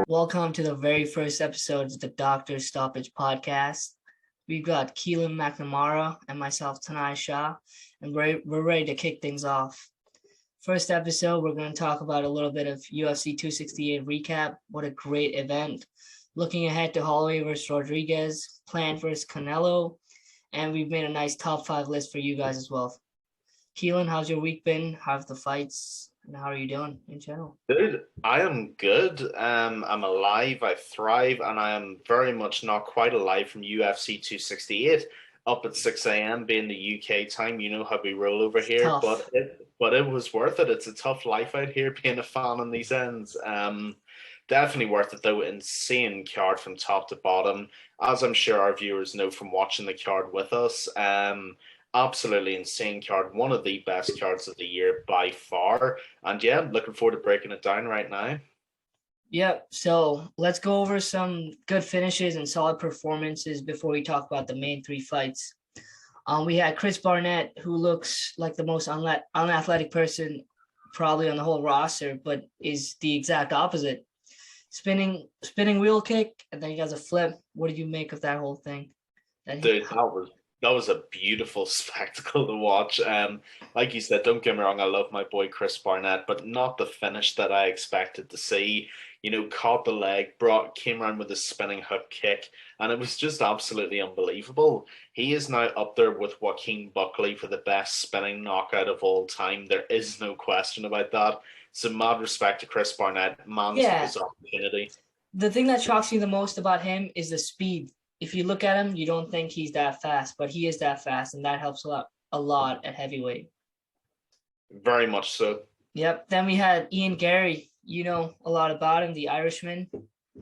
Welcome to the very first episode of the Doctor Stoppage podcast. We've got Keelin McNamara and myself, Tanaay, and we're ready to kick things off. First episode, we're going to talk about a little bit of UFC 268 recap. What a great event. Looking ahead to Holloway versus Rodriguez, Plant versus Canelo, and we've made a nice top 5 list for you guys as well. Keelin, how's your week been? How's the fights? And how are you doing in general? Dude, I am good. I'm alive, I thrive, and I am very much not quite alive from UFC 268 up at 6 a.m. being the UK time. You know how we roll over It's here, tough. but it was worth it. It's a tough life out here being a fan on these ends. Definitely worth it though. Insane card from top to bottom, as I'm sure our viewers know from watching the card with us. Absolutely insane card, one of the best cards of the year by far. And yeah, I'm looking forward to breaking it down right now. Yep. So let's go over some good finishes and solid performances before we talk about the main 3 fights. We had Chris Barnett, who looks like the most unathletic person probably on the whole roster, but is the exact opposite. Spinning wheel kick, and then he does a flip. What did you make of that whole thing? Dude, that was a beautiful spectacle to watch. Like you said, don't get me wrong, I love my boy Chris Barnett, but not the finish that I expected to see. You know, caught the leg, came around with a spinning hook kick, and it was just absolutely unbelievable. He is now up there with Joaquin Buckley for the best spinning knockout of all time. There is no question about that. So mad respect to Chris Barnett. Man took Yeah, his opportunity. the thing that shocks me the most about him is the speed. If you look at him, you don't think he's that fast, but he is that fast, and that helps a lot at heavyweight. Very much so. Yep. Then we had Ian Gary. You know a lot about him, the Irishman.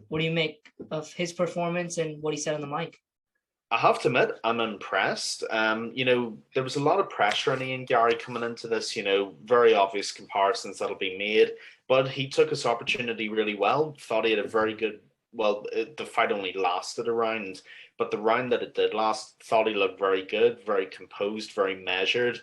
What do you make of his performance and what he said on the mic? I have to admit, I'm impressed. There was a lot of pressure on Ian Gary coming into this, very obvious comparisons that'll be made, but he took his opportunity really well. Thought he had a very good, the fight only lasted a round, but the round that it did last, thought he looked very good, very composed, very measured.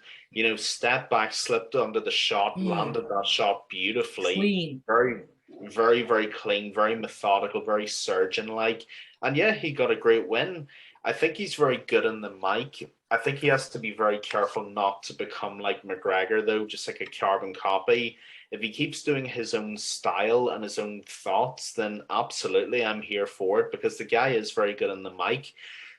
Stepped back, slipped under the shot, landed that shot beautifully. Clean. Very, very, very clean, very methodical, very surgeon-like. And yeah, he got a great win. I think he's very good in the mic. I think he has to be very careful not to become like McGregor, though, just like a carbon copy. If he keeps doing his own style and his own thoughts, then absolutely I'm here for it because the guy is very good in the mic.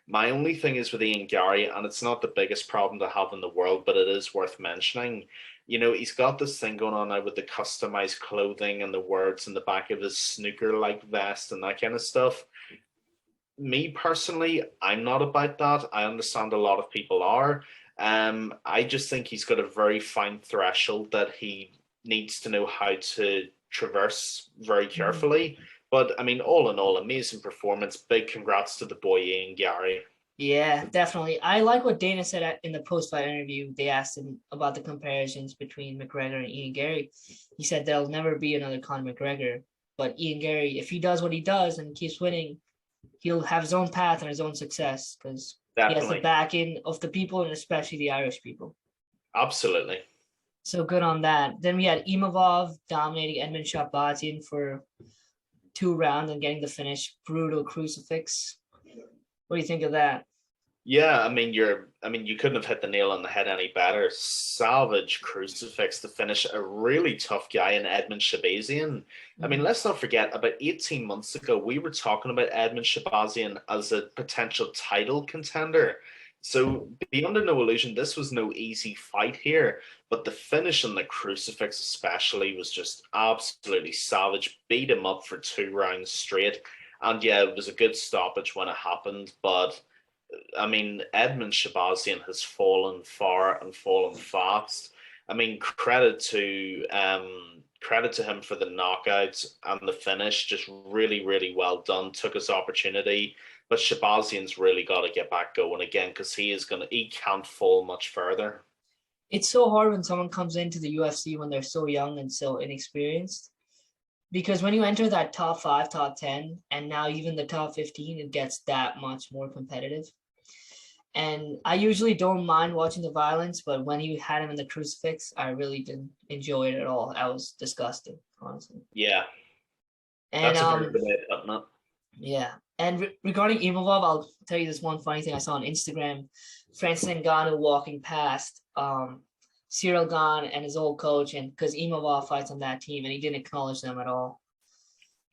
My only thing is with Ian Gary, and it's not the biggest problem to have in the world, but it is worth mentioning. He's got this thing going on now with the customized clothing and the words in the back of his snooker like vest and that kind of stuff. Me personally, I'm not about that. I understand a lot of people are. I just think he's got a very fine threshold that he needs to know how to traverse very carefully. But I mean, all in all, amazing performance. Big congrats to the boy Ian Gary. Yeah, definitely. I like what Dana said in the post-fight interview. They asked him about the comparisons between McGregor and Ian Gary. He said there'll never be another Conor McGregor, but Ian Gary, if he does what he does and keeps winning, he'll have his own path and his own success because he has the Definitely. backing of the people and especially the Irish people. Absolutely. So good on that. Then we had Imavov dominating Edmund Shabazian for 2 rounds and getting the finish. Brutal crucifix. What do you think of that? Yeah, you couldn't have hit the nail on the head any better. Savage crucifix to finish a really tough guy in Edmund Shabazian. Let's not forget, about 18 months ago, we were talking about Edmund Shabazian as a potential title contender. So be under no illusion, this was no easy fight here. But the finish on the crucifix especially was just absolutely savage. Beat him up for 2 rounds straight. And yeah, it was a good stoppage when it happened, but Edmund Shabazian has fallen far and fallen fast. Credit to him for the knockout and the finish. Just really, really well done. Took his opportunity, but Shabazian's really got to get back going again because he can't fall much further. It's so hard when someone comes into the UFC when they're so young and so inexperienced. Because when you enter that top 5, top 10, and now even the top 15, it gets that much more competitive. And I usually don't mind watching the violence, but when he had him in the crucifix, I really didn't enjoy it at all. I was disgusted, honestly. Yeah, And That's a very good way of putting it. yeah. And regarding Imavov, I'll tell you this one funny thing I saw on Instagram. Francis Ngannou walking past Cyril Gane and his old coach, and because Imavov fights on that team, and he didn't acknowledge them at all.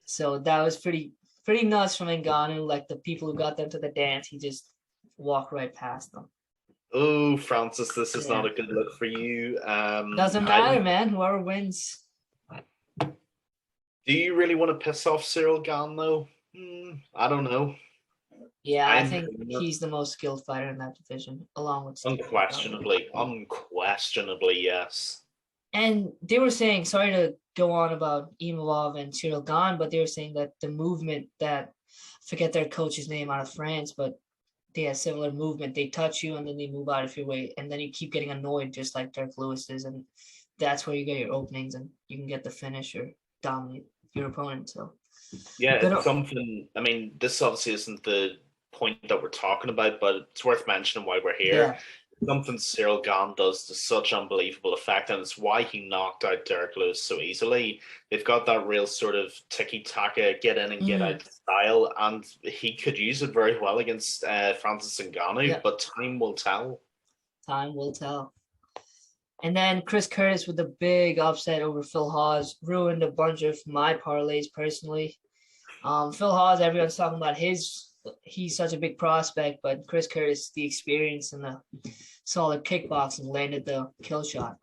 So that was pretty nuts from Ngannou. Like the people who got them to the dance, he just walked right past them. Oh, Francis, this is Yeah. not a good look for you. Doesn't matter, man. Whoever wins. Do you really want to piss off Cyril Gane, though? I don't know. Yeah, I think he's the most skilled fighter in that division, along with Steve. Unquestionably, yes. And they were saying, sorry to go on about Imavov and Cyril Gane, but they were saying that the movement that, forget their coach's name out of France, but they have similar movement. They touch you and then they move out of your way, and then you keep getting annoyed, just like Dirk Lewis is, and that's where you get your openings, and you can get the finish or dominate your opponent. So yeah, it's something. I mean, this obviously isn't the point that we're talking about, but it's worth mentioning why we're here. Yeah. Something Cyril Gane does to such unbelievable effect, and it's why he knocked out Derek Lewis so easily. They've got that real sort of tiki-taka, get in and get out style, and he could use it very well against Francis Ngannou, but time will tell. Time will tell. And then Chris Curtis with the big upset over Phil Hawes ruined a bunch of my parlays personally. Phil Hawes, everyone's talking about he's such a big prospect, but Chris Curtis, the experience and the solid kickboxing, landed the kill shot.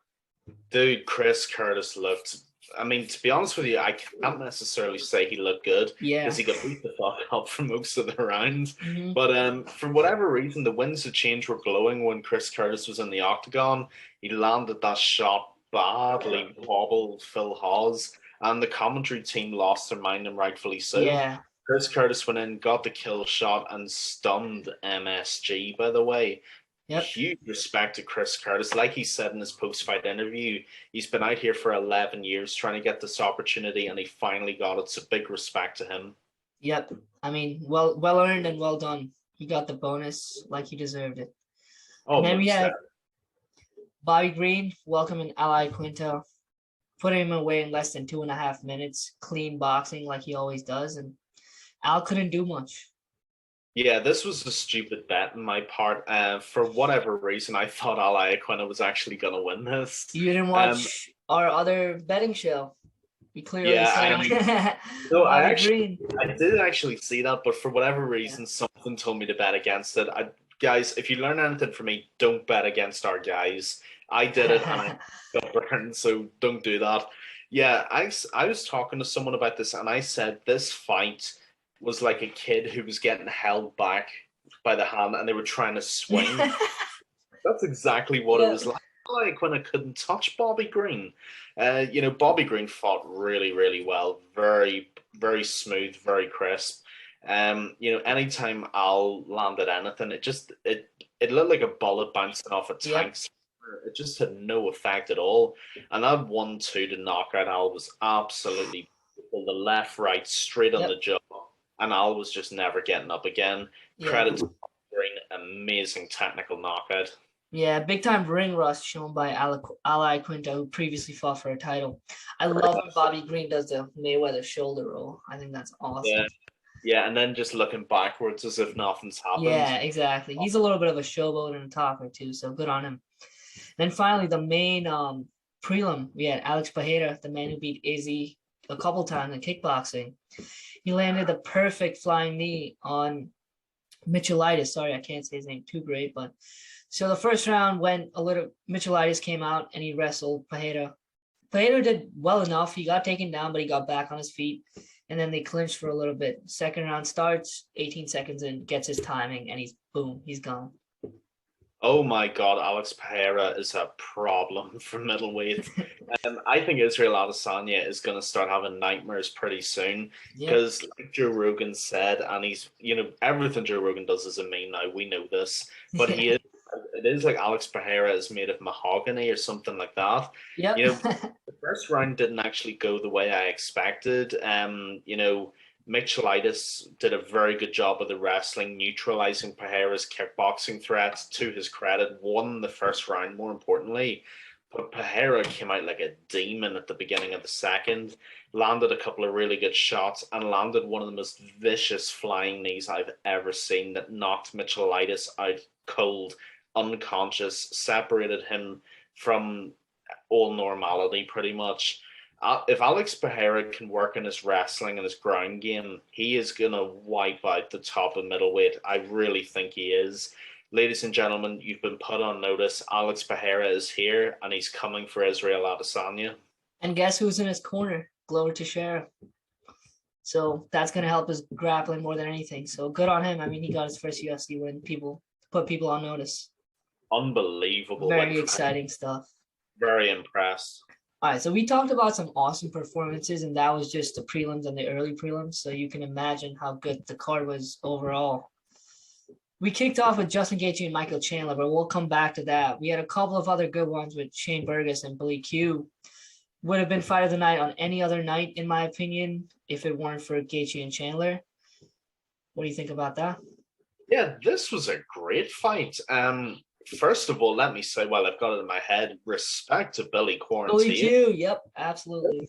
Dude, Chris Curtis looked, I mean, to be honest with you, I can't necessarily say he looked good because he got beat the fuck up for most of the rounds. But for whatever reason, the winds of change were blowing when Chris Curtis was in the octagon. He landed that shot badly, wobbled Phil Hawes, and the commentary team lost their mind, and rightfully so. Yeah. Chris Curtis went in, got the kill shot, and stunned MSG, by the way. Yep. Huge respect to Chris Curtis. Like he said in his post-fight interview, he's been out here for 11 years trying to get this opportunity, and he finally got it. So big respect to him. Yep. I mean, well earned and well done. He got the bonus like he deserved it. Oh, and then we had Bobby Green welcoming Al Iaquinta, putting him away in less than 2.5 minutes. Clean boxing like he always does, and Al couldn't do much. Yeah, this was a stupid bet on my part. For whatever reason, I thought Al Iaquinta was actually going to win this. You didn't watch our other betting show? You clearly saw. No, I did actually see that, but for whatever reason, something told me to bet against it. Guys, if you learn anything from me, don't bet against our guys. I did it and I got burned, so don't do that. Yeah, I was talking to someone about this, and I said this fight was like a kid who was getting held back by the hand and they were trying to swing. That's exactly what it was like. Like when I couldn't touch Bobby Green. Bobby Green fought really, really well. Very, very smooth, very crisp. Anytime Al landed anything, it looked like a bullet bouncing off a tank. It just had no effect at all. And that 1-2 to knock out Al was absolutely beautiful. The left, right, straight on the jaw. And Al was just never getting up again. Credit to Green, amazing technical knockout. Yeah, big time ring rust shown by Al Iaquinta, who previously fought for a title. I love when Bobby Green does the Mayweather shoulder roll. I think that's awesome. Yeah, and then just looking backwards as if nothing's happened. Yeah, exactly. He's a little bit of a showboat and a talker too, so good on him. Then finally, the main prelim, we had Alex Pereira, the man who beat Izzy a couple times in kickboxing. He landed the perfect flying knee on Michelitis. Sorry, I can't say his name too great, but so the first round went a little. Michelitis came out and he wrestled Pereira. Pereira did well enough. He got taken down, but he got back on his feet, and then they clinched for a little bit. Second round starts, 18 seconds in, gets his timing, and he's gone. Oh my God, Alex Pereira is a problem for middleweight. I think Israel Adesanya is going to start having nightmares pretty soon because, like Joe Rogan said, and he's, everything Joe Rogan does is a meme now. We know this, but it is like Alex Pereira is made of mahogany or something like that. Yep. The first round didn't actually go the way I expected. Michelitis did a very good job of the wrestling, neutralizing Pereira's kickboxing threats. To his credit, won the first round, more importantly. But Pereira came out like a demon at the beginning of the second, landed a couple of really good shots, and landed one of the most vicious flying knees I've ever seen that knocked Michelitis out cold, unconscious, separated him from all normality pretty much. If Alex Pereira can work in his wrestling and his ground game, he is going to wipe out the top of middleweight. I really think he is. Ladies and gentlemen, you've been put on notice. Alex Pereira is here, and he's coming for Israel Adesanya. And guess who's in his corner? Glover Teixeira. So that's going to help his grappling more than anything. So good on him. I mean, he got his first UFC win. Put people on notice. Unbelievable. Very exciting stuff. Very impressed. All right, so we talked about some awesome performances, and that was just the prelims and the early prelims. So you can imagine how good the card was overall. We kicked off with Justin Gaethje and Michael Chandler, but we'll come back to that. We had a couple of other good ones with Shane Burgos and Billy Q. Would have been fight of the night on any other night, in my opinion, if it weren't for Gaethje and Chandler. What do you think about that? Yeah, this was a great fight. First of all, let me say, while I've got it in my head, respect to Billy Quarantine. Billy Q, yep, absolutely.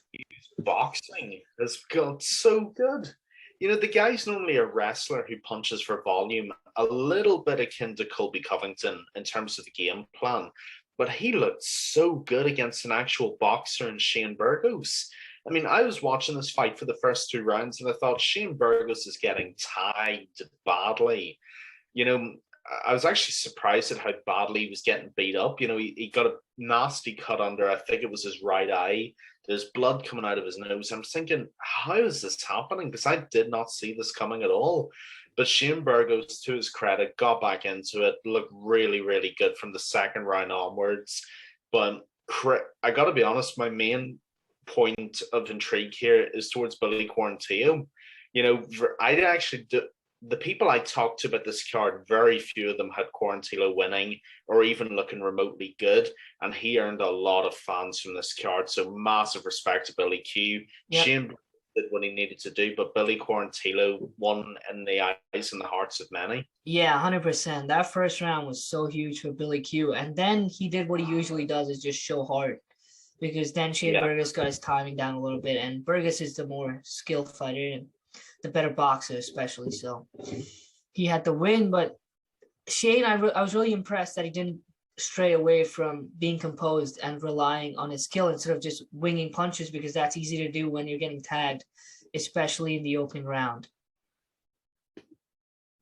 Boxing has got so good. You know, the guy's normally a wrestler who punches for volume, a little bit akin to Colby Covington in terms of the game plan, but he looked so good against an actual boxer in Shane Burgos. I mean, I was watching this fight for the first 2 rounds, and I thought Shane Burgos is getting tagged badly. You know, I was actually surprised at how badly he was getting beat up. You know, he got a nasty cut under, I think it was his right eye. There's blood coming out of his nose. I'm thinking, how is this happening? Because I did not see this coming at all. But Shane Burgos, to his credit, got back into it, looked really, really good from the second round onwards. But I got to be honest, my main point of intrigue here is towards Billy Quarantillo. You know, the people I talked to about this card, very few of them had Quarantillo winning or even looking remotely good, and he earned a lot of fans from this card. So massive respect to Billy Q. Yep. Shane did what he needed to do, but Billy Quarantillo won in the eyes and the hearts of many. Yeah, 100%. That first round was so huge for Billy Q, and then he did what he usually does, is just show heart. Because then Shane Burgos got his timing down a little bit, and Burgos is the more skilled fighter and the better boxer, especially. So he had the win, but Shane, I was really impressed that he didn't stray away from being composed and relying on his skill instead of just winging punches, because that's easy to do when you're getting tagged, especially in the opening round.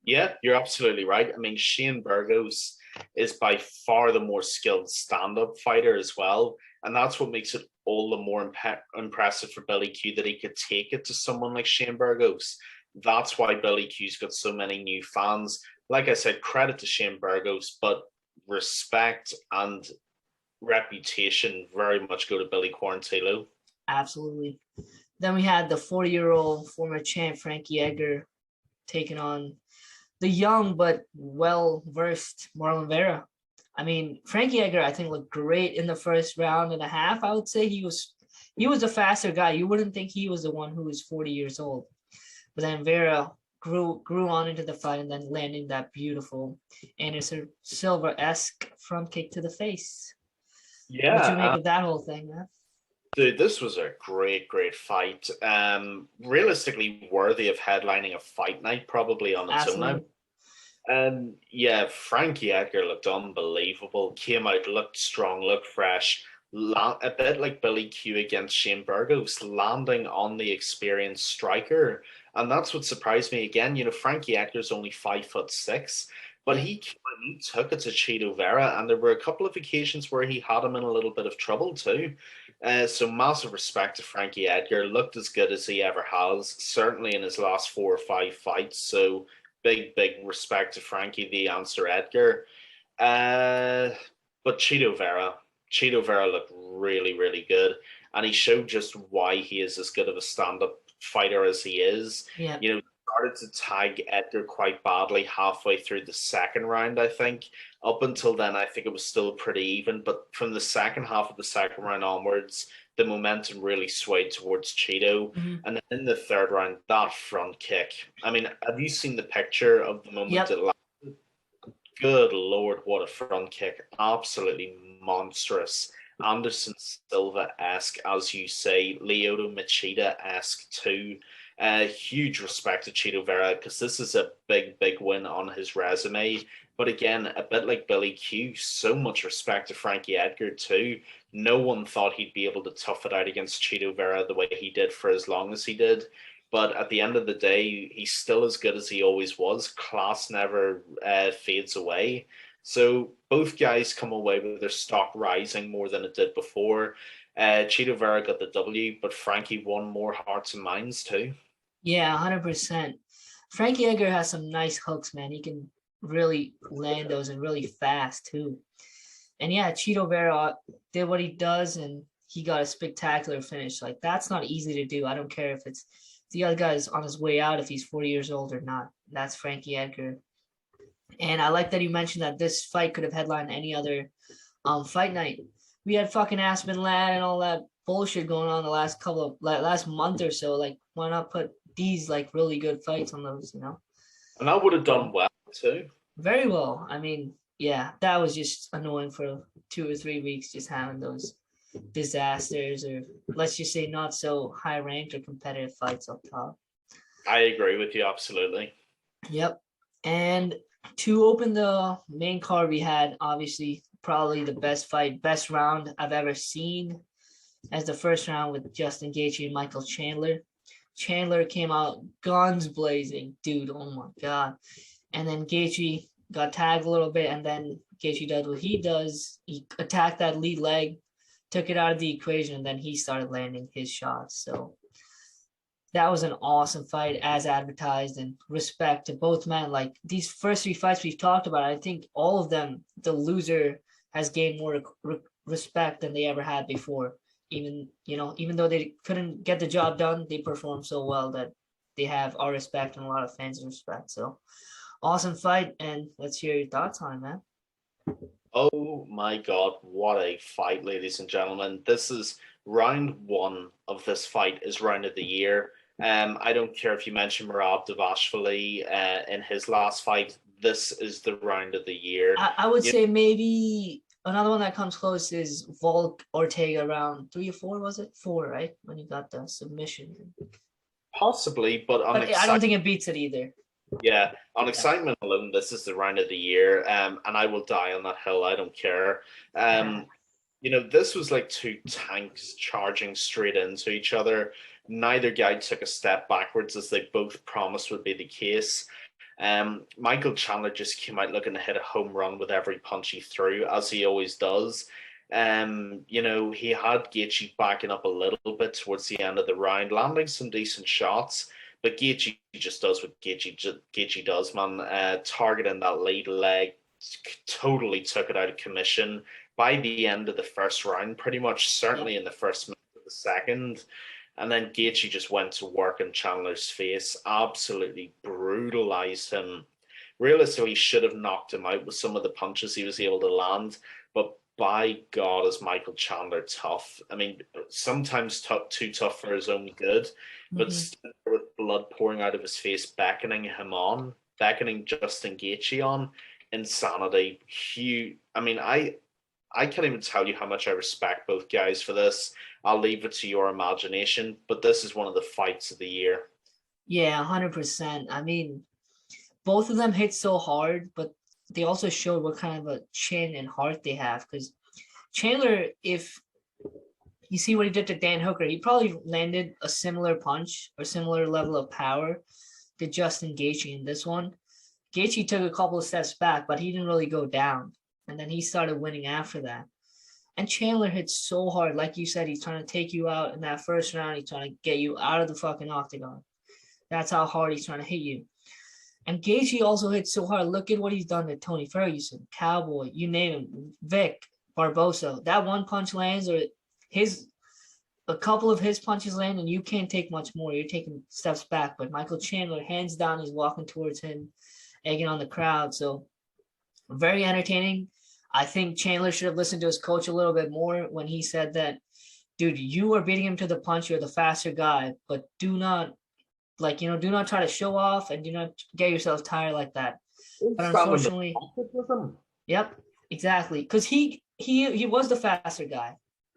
Yeah, you're absolutely right. I mean, Shane Burgos is by far the more skilled stand-up fighter as well. And that's what makes it all the more impressive for Billy Q, that he could take it to someone like Shane Burgos. That's why Billy Q's got so many new fans. Like I said, credit to Shane Burgos, but respect and reputation very much go to Billy Quarantillo. Absolutely. Then we had the 40-year-old former champ Frankie Edgar taking on the young but well-versed Marlon Vera. I mean, Frankie Edgar, I think, looked great in the first round and a half. I would say he was a faster guy. You wouldn't think he was the one who was 40 years old. But then Vera grew on into the fight and then landing that beautiful Anderson Silva-esque front kick to the face. Yeah. What you make of that whole thing, man? Dude, this was a great, great fight. Realistically worthy of headlining a fight night, probably on its own now. And yeah, Frankie Edgar looked unbelievable. Came out, looked strong, looked fresh. A bit like Billy Q against Shane Burgos, landing on the experienced striker. And that's what surprised me again. You know, Frankie Edgar's only 5'6", but he took it to Chito Vera, and there were a couple of occasions where he had him in a little bit of trouble too. So massive respect to Frankie Edgar. Looked as good as he ever has, certainly in his last 4 or 5 fights. So big respect to Frankie the Answer Edgar. But Chito Vera looked really, really good. And he showed just why he is as good of a stand-up fighter as he is. Yeah. You know, started to tag Edgar quite badly halfway through the second round, I think. Up until then, I think it was still pretty even. But from the second half of the second round onwards, the momentum really swayed towards Chito. Mm-hmm. And then in the third round, that front kick. I mean, have you seen the picture of the moment it landed? Good Lord, what a front kick. Absolutely monstrous. Anderson Silva-esque, as you say, Lyoto Machida-esque too. Huge respect to Chito Vera because this is a big, big win on his resume. But again, a bit like Billy Q, so much respect to Frankie Edgar too. No one thought he'd be able to tough it out against Chito Vera the way he did for as long as he did. But at the end of the day, he's still as good as he always was. Class never fades away. So both guys come away with their stock rising more than it did before. Chito Vera got the W, but Frankie won more hearts and minds too. Yeah, 100%. Frankie Edgar has some nice hooks, man. He can really land those and really fast too. And yeah, Chito Vera did what he does, and he got a spectacular finish. Like, that's not easy to do. I don't care if it's the other guy's on his way out, if he's 40 years old or not. That's Frankie Edgar. And I like that you mentioned that this fight could have headlined any other fight night. We had fucking Aspen Ladd and all that bullshit going on the last month or so. Like, why not put these like really good fights on those, you know? And that would have done well too. Very well. I mean, yeah, that was just annoying for 2 or 3 weeks, just having those disasters, or let's just say not so high ranked or competitive fights up top. I agree with you absolutely. Yep. And to open the main card, we had obviously probably the best round I've ever seen, as the first round with Justin Gaethje and Michael Chandler. Chandler came out guns blazing, dude. Oh my god! And then Gaethje got tagged a little bit, and then Gaethje does what he does. He attacked that lead leg, took it out of the equation, and then he started landing his shots. So that was an awesome fight, as advertised, and respect to both men. Like, these first 3 fights we've talked about, I think all of them, the loser has gained more respect than they ever had before. Even though they couldn't get the job done, they performed so well that they have our respect and a lot of fans' respect. So awesome fight, and let's hear your thoughts on it, man. Oh my god, what a fight, ladies and gentlemen. This is round 1 of this fight, is round of the year. I don't care if you mentioned Merab Dvalishvili in his last fight. This is the round of the year. I would say maybe another one that comes close is Volk Ortega, round 3 or 4, was it? 4, right? When you got the submission. Possibly, but I don't think it beats it either. Yeah, on excitement alone, this is the round of the year, and I will die on that hill. I don't care. This was like 2 tanks charging straight into each other. Neither guy took a step backwards, as they both promised would be the case. Michael Chandler just came out looking to hit a home run with every punch he threw, as he always does. He had Gaethje backing up a little bit towards the end of the round, landing some decent shots. But Gaethje just does what Gaethje does, man. Targeting that lead leg, totally took it out of commission by the end of the first round, pretty much certainly in the first minute of the second. And then Gaethje just went to work in Chandler's face, absolutely brutalized him. Realistically, he should have knocked him out with some of the punches he was able to land. But by God, is Michael Chandler tough. I mean, sometimes too tough for his own good, but still with blood pouring out of his face, beckoning Justin Gaethje on. Insanity. Huge. I mean, I can't even tell you how much I respect both guys for this. I'll leave it to your imagination, but this is one of the fights of the year. Yeah, 100%. I mean, both of them hit so hard, but they also showed what kind of a chin and heart they have. Because Chandler, if you see what he did to Dan Hooker, he probably landed a similar punch or similar level of power to Justin Gaethje in this one. Gaethje took a couple of steps back, but he didn't really go down. And then he started winning after that. And Chandler hit so hard. Like you said, he's trying to take you out in that first round. He's trying to get you out of the fucking octagon. That's how hard he's trying to hit you. And Gaethje also hit so hard. Look at what he's done to Tony Ferguson, Cowboy, you name him, Vic, Barbosa. That one punch lands, or a couple of his punches land, and you can't take much more. You're taking steps back. But Michael Chandler, hands down, is walking towards him, egging on the crowd. So very entertaining. I think Chandler should have listened to his coach a little bit more when he said that, dude, you are beating him to the punch. You're the faster guy, but do not try to show off, and do not get yourself tired like that. But unfortunately, yep, exactly. Because he was the faster guy.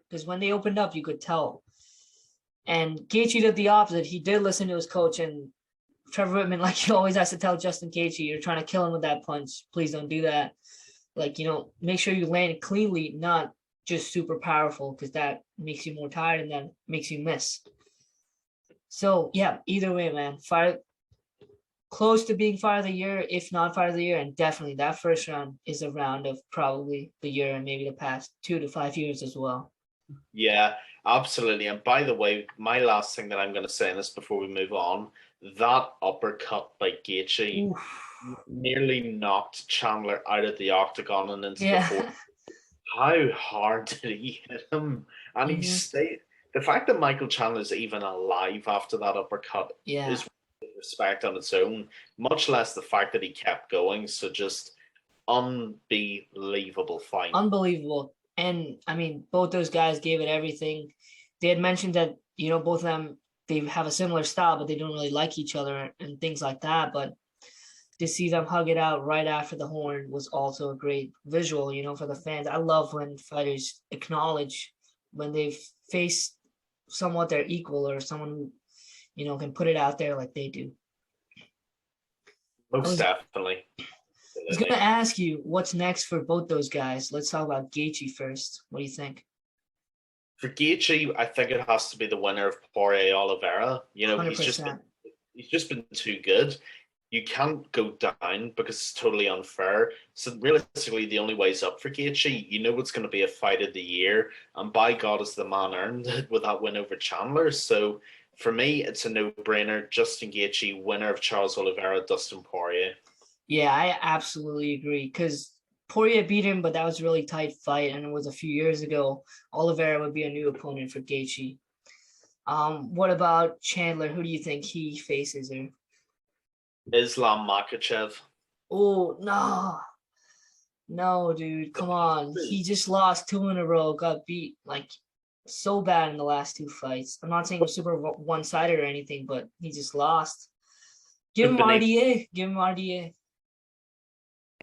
because when they opened up, you could tell. And Gaethje did the opposite. He did listen to his coach, and Trevor Whitman, like he always has to tell Justin Gaethje, you're trying to kill him with that punch. Please don't do that. Like, make sure you land it cleanly, not just super powerful, because that makes you more tired and then makes you miss. So yeah, either way, man, fight close to being fight of the year, if not fight of the year, and definitely that first round is a round of probably the year and maybe the past 2 to 5 years as well. Yeah, absolutely. And by the way, my last thing that I'm going to say in this before we move on, that uppercut by Gaethje nearly knocked Chandler out of the octagon and into the fourth. Yeah. How hard did he hit him? And he stayed. The fact that Michael Chandler's even alive after that uppercut is respect on its own, much less the fact that he kept going. So just unbelievable fight. Unbelievable. And I mean, both those guys gave it everything. They had mentioned that, both of them, they have a similar style, but they don't really like each other and things like that. But to see them hug it out right after the horn was also a great visual, for the fans. I love when fighters acknowledge when they've faced somewhat their equal or someone who, can put it out there like they do. Most definitely. I was going to ask you what's next for both those guys. Let's talk about Gaethje first. What do you think? For Gaethje, I think it has to be the winner of Poirier Oliveira. 100%. he's just been too good. You can't go down because it's totally unfair. So realistically, the only way's up for Gaethje. It's going to be a fight of the year, and by God, has the man earned it with that win over Chandler. So for me, it's a no-brainer. Justin Gaethje, winner of Charles Oliveira, Dustin Poirier. Yeah, I absolutely agree, because Poirier beat him, but that was a really tight fight, and it was a few years ago. Oliveira would be a new opponent for Gaethje. What about Chandler? Who do you think he faces here? Islam Makhachev. Oh, no, dude, come on. He just lost 2 in a row, got beat like so bad in the last 2 fights. I'm not saying it was super one-sided or anything, but he just lost. Give him RDA. Give him RDA.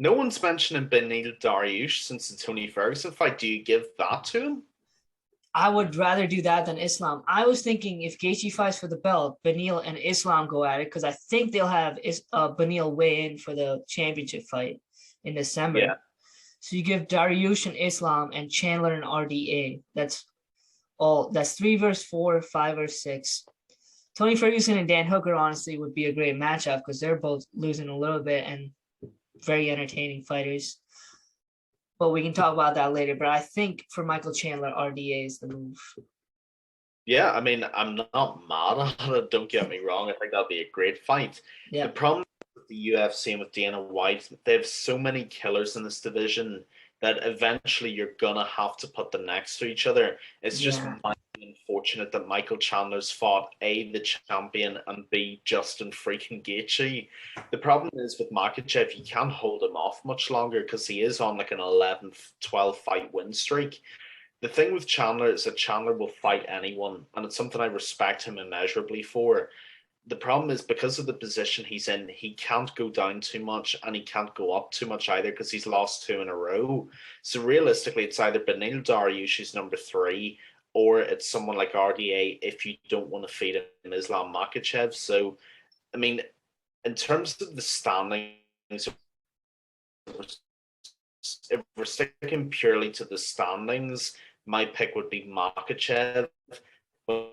No one's mentioning Beneil Dariush since the Tony Ferguson fight. Do you give that to him? I would rather do that than Islam. I was thinking if Gaethje fights for the belt, Beneil and Islam go at it, because I think they'll have Beneil weigh in for the championship fight in December. Yeah. So you give Dariush and Islam and Chandler and RDA. That's all. That's 3 versus 4, 5 versus 6. Tony Ferguson and Dan Hooker honestly would be a great matchup, because they're both losing a little bit and very entertaining fighters. But we can talk about that later. But I think for Michael Chandler, RDA is the move. Yeah, I mean, I'm not mad at it. Don't get me wrong. I think that'll be a great fight. Yeah. The problem with the UFC and with Dana White, they have so many killers in this division that eventually you're going to have to put them next to each other. It's just unfortunate that Michael Chandler's fought A, the champion, and B, Justin freaking Gaethje. The problem is with Makhachev, you can't hold him off much longer because he is on like an 11, 12 fight win streak. The thing with Chandler is that Chandler will fight anyone, and it's something I respect him immeasurably for. The problem is because of the position he's in, he can't go down too much and he can't go up too much either because he's lost 2 in a row. So realistically, it's either Beneil Dariush, who's number 3, or it's someone like RDA if you don't want to feed him Islam Makhachev. So, I mean, in terms of the standings, if we're sticking purely to the standings, my pick would be Makhachev. But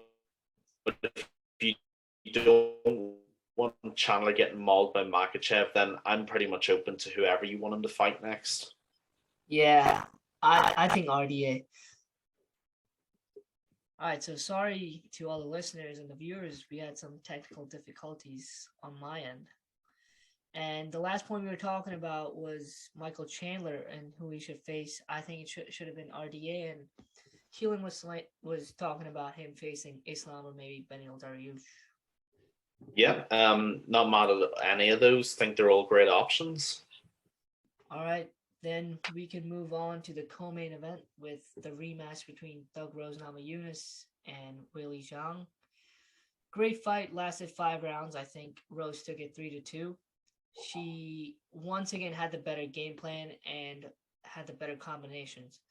if you don't want Chandler getting mauled by Makhachev, then I'm pretty much open to whoever you want him to fight next. Yeah, I think RDA. All right, so sorry to all the listeners and the viewers. We had some technical difficulties on my end. And the last point we were talking about was Michael Chandler and who he should face. I think it should have been RDA, and Keelin was talking about him facing Islam or maybe Beneil Dariush. Yeah, not mad at any of those. Think they're all great options. All right, then we can move on to the co-main event with the rematch between Doug Rose Namajunas and Willie Zhang. Great fight, lasted 5 rounds. I think Rose took it 3-2. She once again had the better game plan and had the better combinations.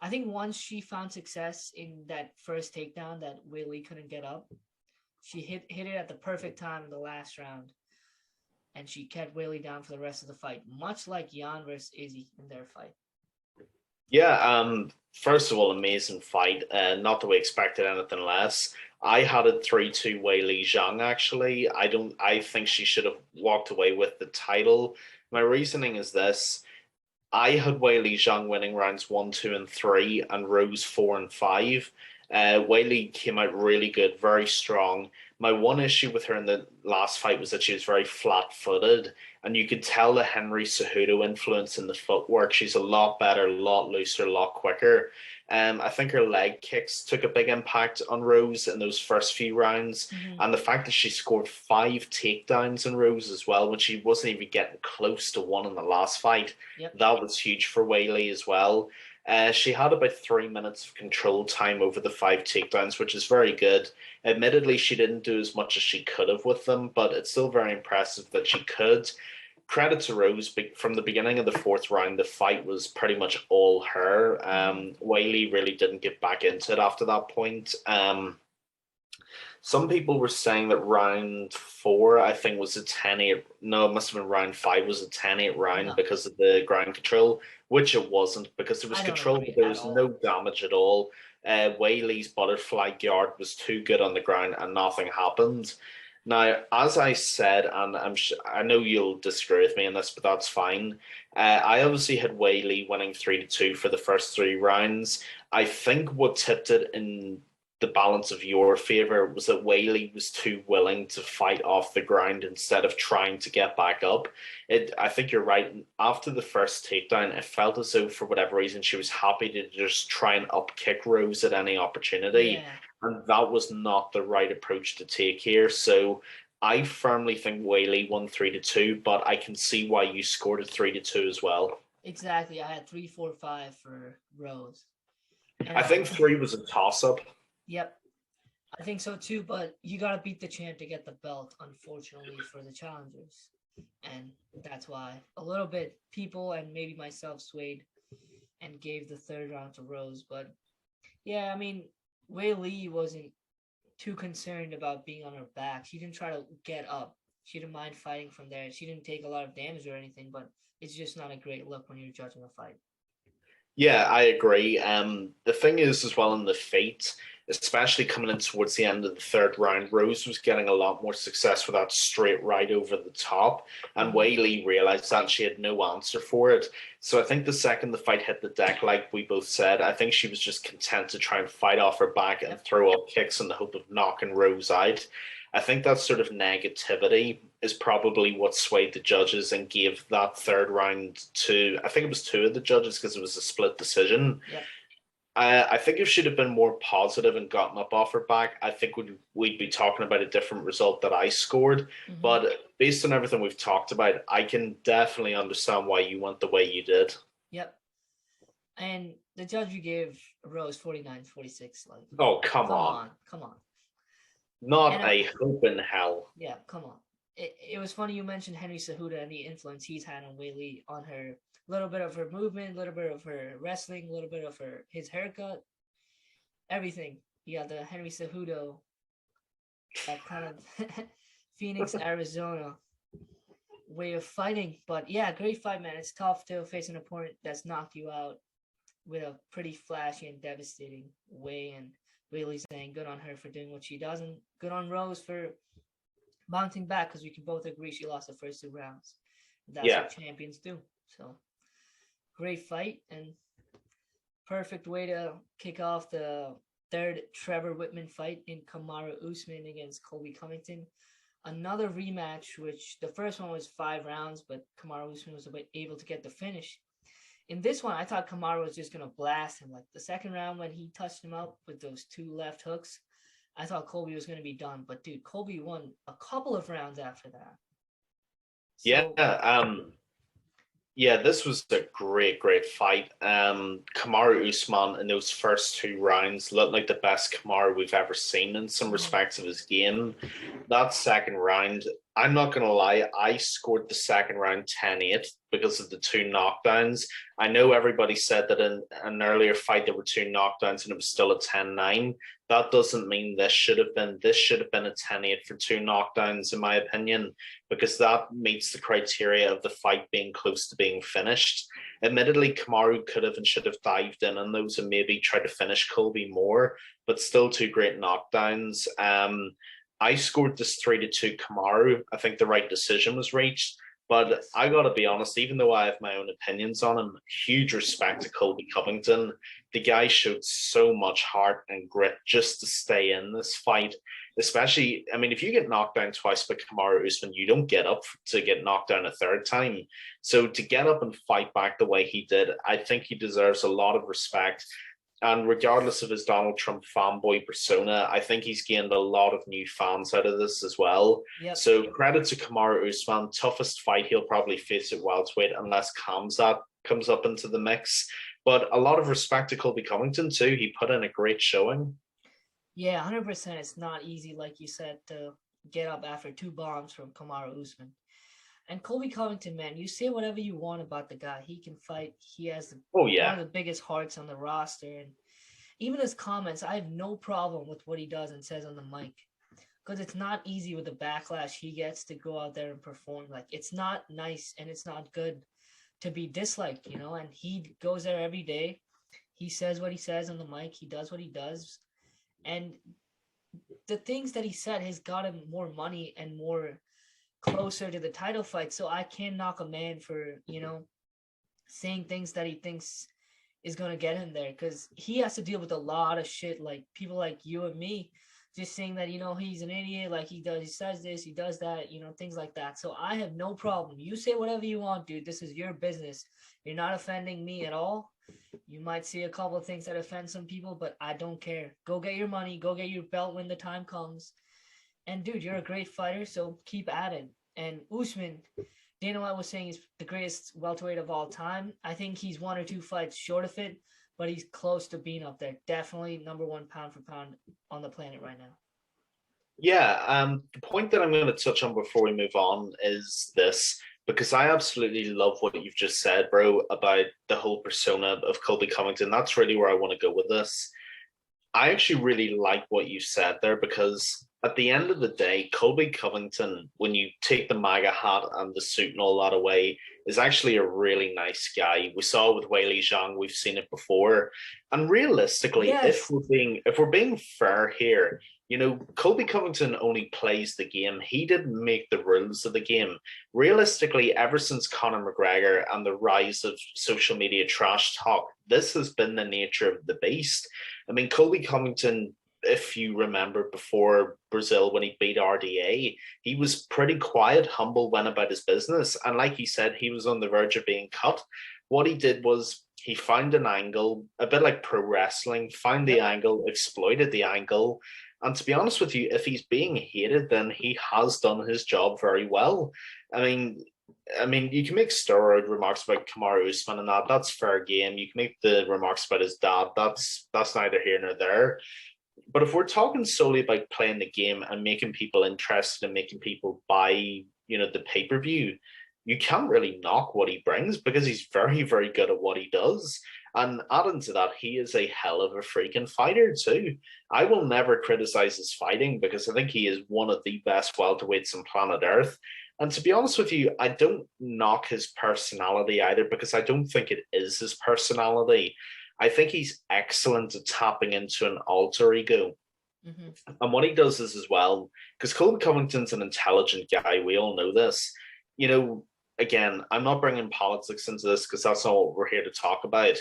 I think once she found success in that first takedown that Weili couldn't get up, she hit it at the perfect time in the last round, and she kept Weili down for the rest of the fight, much like Jan versus Izzy in their fight. Yeah, first of all, amazing fight. Not that we expected anything less. I had it 3-2 Wei Zhang, actually. I think she should have walked away with the title. My reasoning is this. I had Wei Zhang winning rounds 1, 2, and 3, and Rose 4 and 5. Wei came out really good, very strong. My one issue with her in the last fight was that she was very flat footed, and you could tell the Henry Cejudo influence in the footwork. She's a lot better, a lot looser, a lot quicker. I think her leg kicks took a big impact on Rose in those first few rounds. And the fact that she scored 5 takedowns in Rose as well, when she wasn't even getting close to one in the last fight, that was huge for Weili as well. She had about 3 minutes of control time over the 5 takedowns, which is very good. Admittedly, she didn't do as much as she could have with them, but it's still very impressive that she could. Credit to Rose, from the beginning of the 4th round, the fight was pretty much all her. Weili really didn't get back into it after that point. Some people were saying that round 4, I think, was a 10-8. No, it must have been round 5 was a 10-8 round because of the ground control, which it wasn't, because there was control, but there was no damage at all. Weili's butterfly guard was too good on the ground and nothing happened. Now, as I said, and I know you'll disagree with me on this, but that's fine. I obviously had Weili winning 3-2 for the first 3 rounds. I think what tipped it in the balance of your favor was that Weili was too willing to fight off the ground instead of trying to get back up. I think you're right. After the first takedown, it felt as though, for whatever reason, she was happy to just try and up kick Rose at any opportunity. Yeah. And that was not the right approach to take here. So I firmly think Weili won 3-2, but I can see why you scored it 3-2 as well. Exactly. I had 3-4-5 for Rose. And I think 3 was a toss-up. Yep. I think so too, but you got to beat the champ to get the belt, unfortunately, for the challengers. And that's why a little bit people and maybe myself swayed and gave the 3rd round to Rose. But yeah, I mean, Weili wasn't too concerned about being on her back. She didn't try to get up. She didn't mind fighting from there. She didn't take a lot of damage or anything, but it's just not a great look when you're judging a fight. Yeah, I agree. The thing is, as well, in the fight, especially coming in towards the end of the 3rd round, Rose was getting a lot more success with that straight right over the top, and Weili realized that she had no answer for it. So I think the second the fight hit the deck, like we both said, I think she was just content to try and fight off her back and throw up kicks in the hope of knocking Rose out. I think that sort of negativity is probably what swayed the judges and gave that 3rd round to, I think it was 2 of the judges because it was a split decision. Yeah. I think if she'd have been more positive and gotten up off her back, I think we'd be talking about a different result that I scored. But based on everything we've talked about, I can definitely understand why you went the way you did. Yep. And the judge you gave Rose 49-46. Like, oh, come on. Come on. Not a hope in hell. Yeah, come on. It was funny you mentioned Henry Cejudo and the influence he's had on Weili, on her, a little bit of her movement, a little bit of her wrestling, a little bit of his haircut, everything. You got the Henry Cejudo, that kind of Phoenix, Arizona way of fighting. But yeah, great fight, man. It's tough to face an opponent that's knocked you out with a pretty flashy and devastating way. And Weili saying good on her for doing what she does, and good on Rose for bouncing back, because we can both agree she lost the first 2 rounds. That's what champions do. So great fight, and perfect way to kick off the 3rd Trevor Whitman fight in Kamaru Usman against Colby Covington. Another rematch, which the first one was 5 rounds, but Kamaru Usman was able to get the finish. In this one, I thought Kamaru was just going to blast him. Like the 2nd round when he touched him up with those 2 left hooks, I thought Colby was going to be done. But, dude, Colby won a couple of rounds after that. So, yeah, this was a great fight. Kamaru Usman in those first 2 rounds looked like the best Kamaru we've ever seen in some respects of his game. That 2nd round, I'm not going to lie, I scored the second round 10-8 because of the two knockdowns. I know everybody said that in an earlier fight there were two knockdowns and it was still a 10-9. That doesn't mean this should have been a 10-8 for two knockdowns, in my opinion, because that meets the criteria of the fight being close to being finished. Admittedly, Kamaru could have and should have dived in on those and maybe tried to finish Colby more, but still two great knockdowns. I scored this 3-2 Kamaru. I think the right decision was reached. But Yes. I got to be honest, even though I have my own opinions on him, huge respect to Colby Covington. The guy showed so much heart and grit just to stay in this fight. Especially, I mean, if you get knocked down twice by Kamaru Usman, you don't get up to get knocked down a third time. So to get up and fight back the way he did, I think he deserves a lot of respect. And regardless of his Donald Trump fanboy persona, I think he's gained a lot of new fans out of this as well. Yep. So credit to Kamaru Usman. Toughest fight he'll probably face at welterweight unless Khamzat comes up into the mix. But a lot of respect to Colby Covington too. He put in a great showing. Yeah, 100%. It's not easy, like you said, to get up after two bombs from Kamaru Usman. And Colby Covington, man, you say whatever you want about the guy. He can fight. He has one of the biggest hearts on the roster. And even his comments, I have no problem with what he does and says on the mic. Because it's not easy with the backlash he gets to go out there and perform. Like, it's not nice and it's not good to be disliked, you know? And he goes there every day. He says what he says on the mic. He does what he does. And the things that he said has got him more money and more closer to the title fight. So I can't knock a man for, you know, saying things that he thinks is going to get him there, because he has to deal with a lot of shit, like people like you and me just saying that, you know, he's an idiot, like he says this, he does that, you know, things like that. So I have no problem. You say whatever you want, dude. This is your business. You're not offending me at all. You might see a couple of things that offend some people, but I don't care. Go get your money, go get your belt when the time comes. And dude, you're a great fighter, so keep at it. And Usman, Dana White was saying he's the greatest welterweight of all time. I think he's one or two fights short of it, but he's close to being up there. Definitely number one pound for pound on the planet right now. Yeah, the point that I'm going to touch on before we move on is this, because I absolutely love what you've just said, bro, about the whole persona of Colby Covington. That's really where I want to go with this. I actually really like what you said there, because at the end of the day, Colby Covington, when you take the MAGA hat and the suit and all that away, is actually a really nice guy. We saw it with Weili Zhang, we've seen it before. And realistically, Yes. if we're being fair here, you know, Colby Covington only plays the game. He didn't make the rules of the game. Realistically, ever since Conor McGregor and the rise of social media trash talk, this has been the nature of the beast. I mean, Colby Covington, if you remember before Brazil when he beat RDA, he was pretty quiet, humble, went about his business. And like he said, he was on the verge of being cut. What he did was he found an angle, a bit like pro wrestling, found the angle, exploited the angle. And to be honest with you, if he's being hated, then he has done his job very well. I mean, you can make steroid remarks about Kamaru Usman and that's fair game. You can make the remarks about his dad. That's neither here nor there. But if we're talking solely about playing the game and making people interested and making people buy, you know, the pay-per-view, you can't really knock what he brings because he's very, very good at what he does. And adding to that, he is a hell of a freaking fighter too. I will never criticize his fighting because I think he is one of the best welterweights on planet Earth. And to be honest with you, I don't knock his personality either because I don't think it is his personality. I think he's excellent at tapping into an alter ego. Mm-hmm. And what he does is as well, because Colby Covington's an intelligent guy, we all know this. You know, again, I'm not bringing politics into this because that's not what we're here to talk about.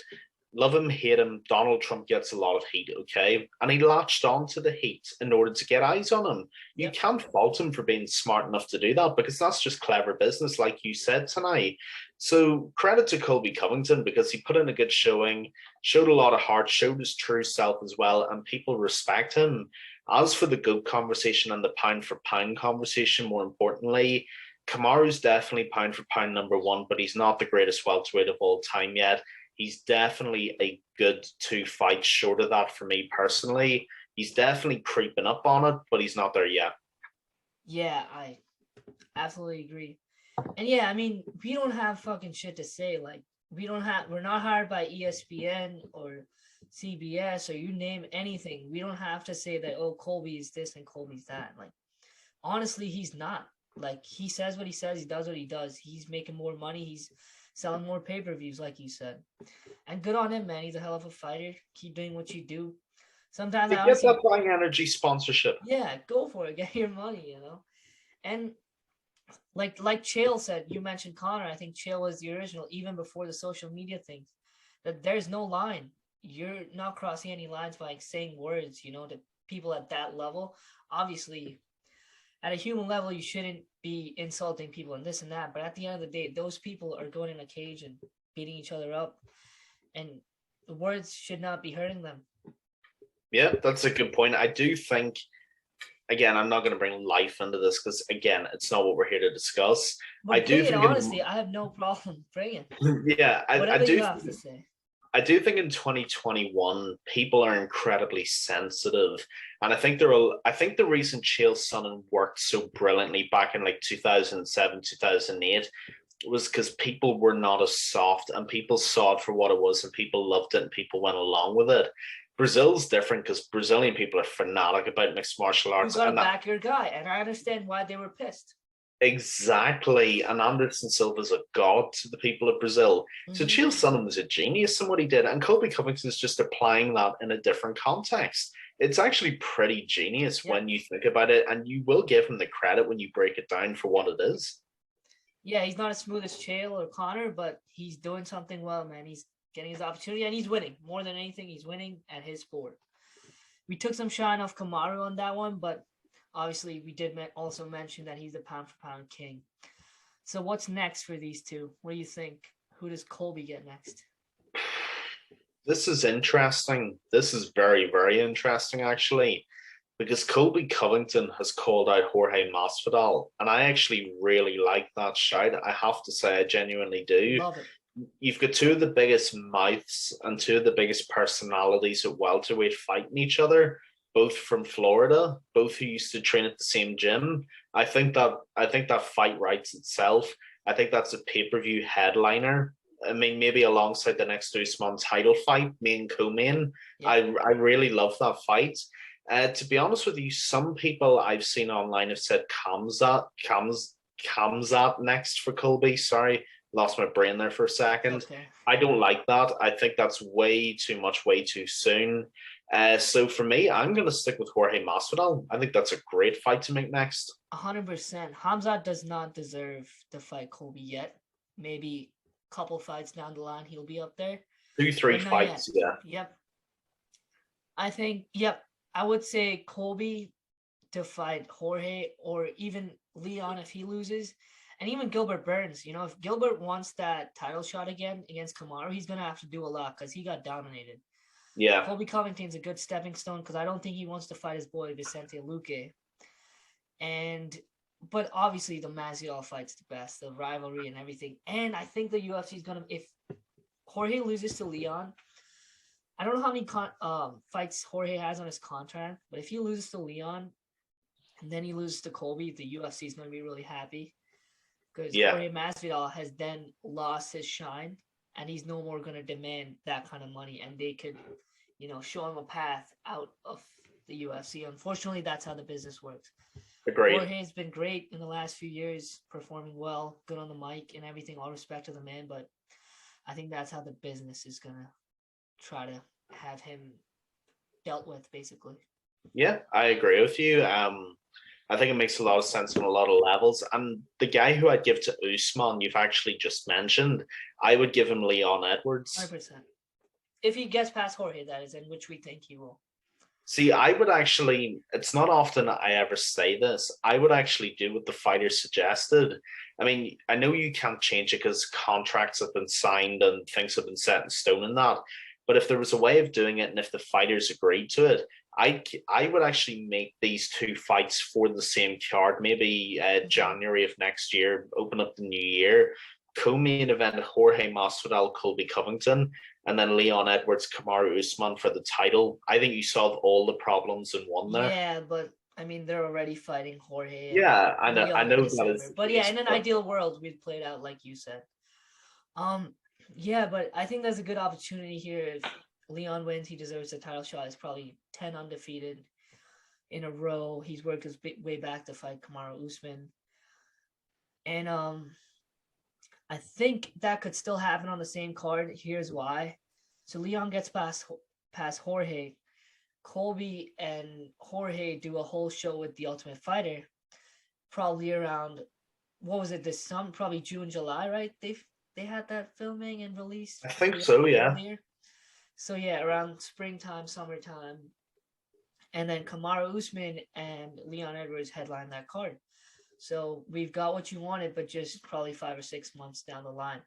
Love him, hate him, Donald Trump gets a lot of heat, okay? And he latched on to the heat in order to get eyes on him. You can't fault him for being smart enough to do that because that's just clever business, like you said tonight. So credit to Colby Covington because he put in a good showing, showed a lot of heart, showed his true self as well, and people respect him. As for the GOAT conversation and the pound for pound conversation, more importantly, Kamaru's definitely pound for pound number one, but he's not the greatest welterweight of all time yet. He's definitely a good 2 fights short of that for me personally. He's definitely creeping up on it, but he's not there yet. Yeah, Absolutely agree. And yeah, I mean, we don't have fucking shit to say. Like, we're not hired by ESPN or CBS or you name anything. We don't have to say that, oh, Colby is this and Colby's that. Like, honestly, he's not. Like, he says what he says, he does what he does. He's making more money, he's selling more pay-per-views, like you said. And good on him, man. He's a hell of a fighter. Keep doing what you do. Sometimes To I get honestly, that Bang Energy sponsorship. yeah, go for it. Get your money, And like Chael said, you mentioned Connor. I think Chael was the original, even before the social media things. That there's no line. You're not crossing any lines by saying words, to people at that level. Obviously, at a human level, you shouldn't be insulting people and this and that. But at the end of the day, those people are going in a cage and beating each other up, and the words should not be hurting them. Yeah, that's a good point. I do think, again, I'm not going to bring life into this because, again, it's not what we're here to discuss. But I do think, honestly, I have no problem bringing. Yeah, whatever you have to say. I do think in 2021 people are incredibly sensitive, and I think the reason Chael Sonnen worked so brilliantly back in like 2007, 2008 was because people were not as soft and people saw it for what it was and people loved it and people went along with it. Brazil's different because Brazilian people are fanatic about mixed martial arts. You got to back your guy, and I understand why they were pissed. Exactly. And Anderson Silva's a god to the people of Brazil. So Chael Sonnen was a genius in what he did. And Colby Covington's just applying that in a different context. It's actually pretty genius when you think about it. And you will give him the credit when you break it down for what it is. Yeah, he's not as smooth as Chael or Connor, but he's doing something well, man. He's getting his opportunity and he's winning. More than anything, he's winning at his sport. We took some shine off Kamaru on that one, but obviously we did also mention that he's the pound-for-pound king. So what's next for these two? What do you think? Who does Colby get next? This is interesting. This is very, very interesting, actually, because Colby Covington has called out Jorge Masvidal, and I actually really like that shout. I have to say, I genuinely do. Love it. You've got two of the biggest mouths and two of the biggest personalities at welterweight fighting each other, both from Florida, both who used to train at the same gym. I think that fight writes itself. I think that's a pay-per-view headliner. I mean, maybe alongside the next Usman title fight, main co-main. Yeah. I really love that fight. To be honest with you, some people I've seen online have said Khamzat next for Colby. Sorry, lost my brain there for a second. Okay. I don't like that. I think that's way too much, way too soon. So for me, I'm going to stick with Jorge Masvidal. I think that's a great fight to make next. 100%. Khamzat does not deserve to fight Colby yet. Maybe a couple fights down the line, he'll be up there. 2-3 fights, yeah. Yep. I would say Colby to fight Jorge or even Leon if he loses. And even Gilbert Burns, if Gilbert wants that title shot again against Kamaru, he's going to have to do a lot because he got dominated. Yeah. Colby Covington's a good stepping stone because I don't think he wants to fight his boy Vicente Luque. But obviously the Masvidal fight's the best, the rivalry and everything. And I think the UFC is going to, if Jorge loses to Leon, I don't know how many fights Jorge has on his contract, but if he loses to Leon and then he loses to Colby, the UFC is going to be really happy. Because Jorge Masvidal has then lost his shine, and he's no more going to demand that kind of money, and they could, show him a path out of the UFC. Unfortunately, that's how the business works. Agreed. Jorge's been great in the last few years, performing well, good on the mic and everything, all respect to the man, but I think that's how the business is going to try to have him dealt with, basically. Yeah, I agree with you. I think it makes a lot of sense on a lot of levels. And the guy who I'd give to Usman, you've actually just mentioned, I would give him Leon Edwards. 100%. If he gets past Jorge, that is, in which we think he will. See, I would actually, it's not often I ever say this, I would actually do what the fighter suggested. I mean, I know you can't change it because contracts have been signed and things have been set in stone and that. But if there was a way of doing it and if the fighters agreed to it, I would actually make these two fights for the same card, maybe January of next year, open up the new year, co-main event Jorge Masvidal, Colby Covington, and then Leon Edwards, Kamaru Usman for the title. I think you solve all the problems in one there. Yeah, but I mean, they're already fighting Jorge and Yeah, I Leon in know that December. is the But yeah, case, in an but ideal world, we'd play it out like you said. Um, yeah, but I think there's a good opportunity here. If Leon wins, he deserves a title shot. He's probably 10 undefeated in a row. He's worked his way back to fight Kamaru Usman. And I think that could still happen on the same card. Here's why. So Leon gets past Jorge. Colby and Jorge do a whole show with the Ultimate Fighter, probably around, what was it, this summer, probably June, July, right? They had that filming and released I think the so, yeah. earlier. So yeah, around springtime, summertime, and then Kamaru Usman and Leon Edwards headline that card. So we've got what you wanted, but just probably 5 or 6 months down the line.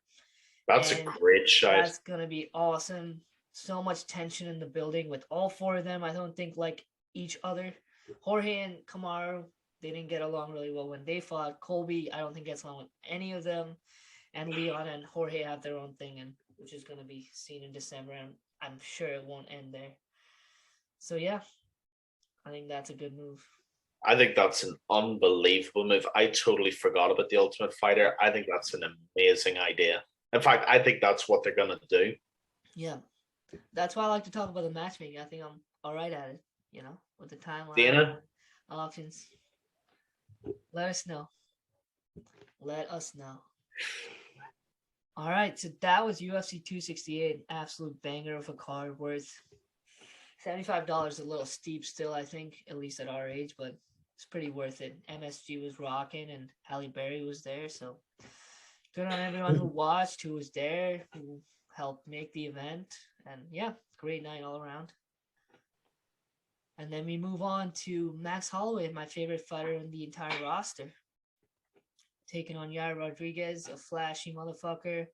That's a And great shot. that's going to be awesome. So much tension in the building with all four of them. I don't think like each other. Jorge and Kamaru, they didn't get along really well when they fought. Colby, I don't think gets along with any of them. And Leon and Jorge have their own thing, and which is going to be seen in December. And I'm sure it won't end there. So yeah, I think that's a good move. I think that's an unbelievable move. I totally forgot about the Ultimate Fighter. I think that's an amazing idea. In fact, I think that's what they're gonna do. Yeah, that's why I like to talk about the matchmaking. I think I'm all right at it, with the timeline Dana, options. Let us know. Let us know. All right, so that was UFC 268, an absolute banger of a card worth $75. A little steep still, I think, at least at our age, but it's pretty worth it. MSG was rocking and Halle Berry was there, so good on everyone who watched, who was there, who helped make the event, and yeah, great night all around. And then we move on to Max Holloway, my favorite fighter in the entire roster, taking on Yair Rodriguez, a flashy motherfucker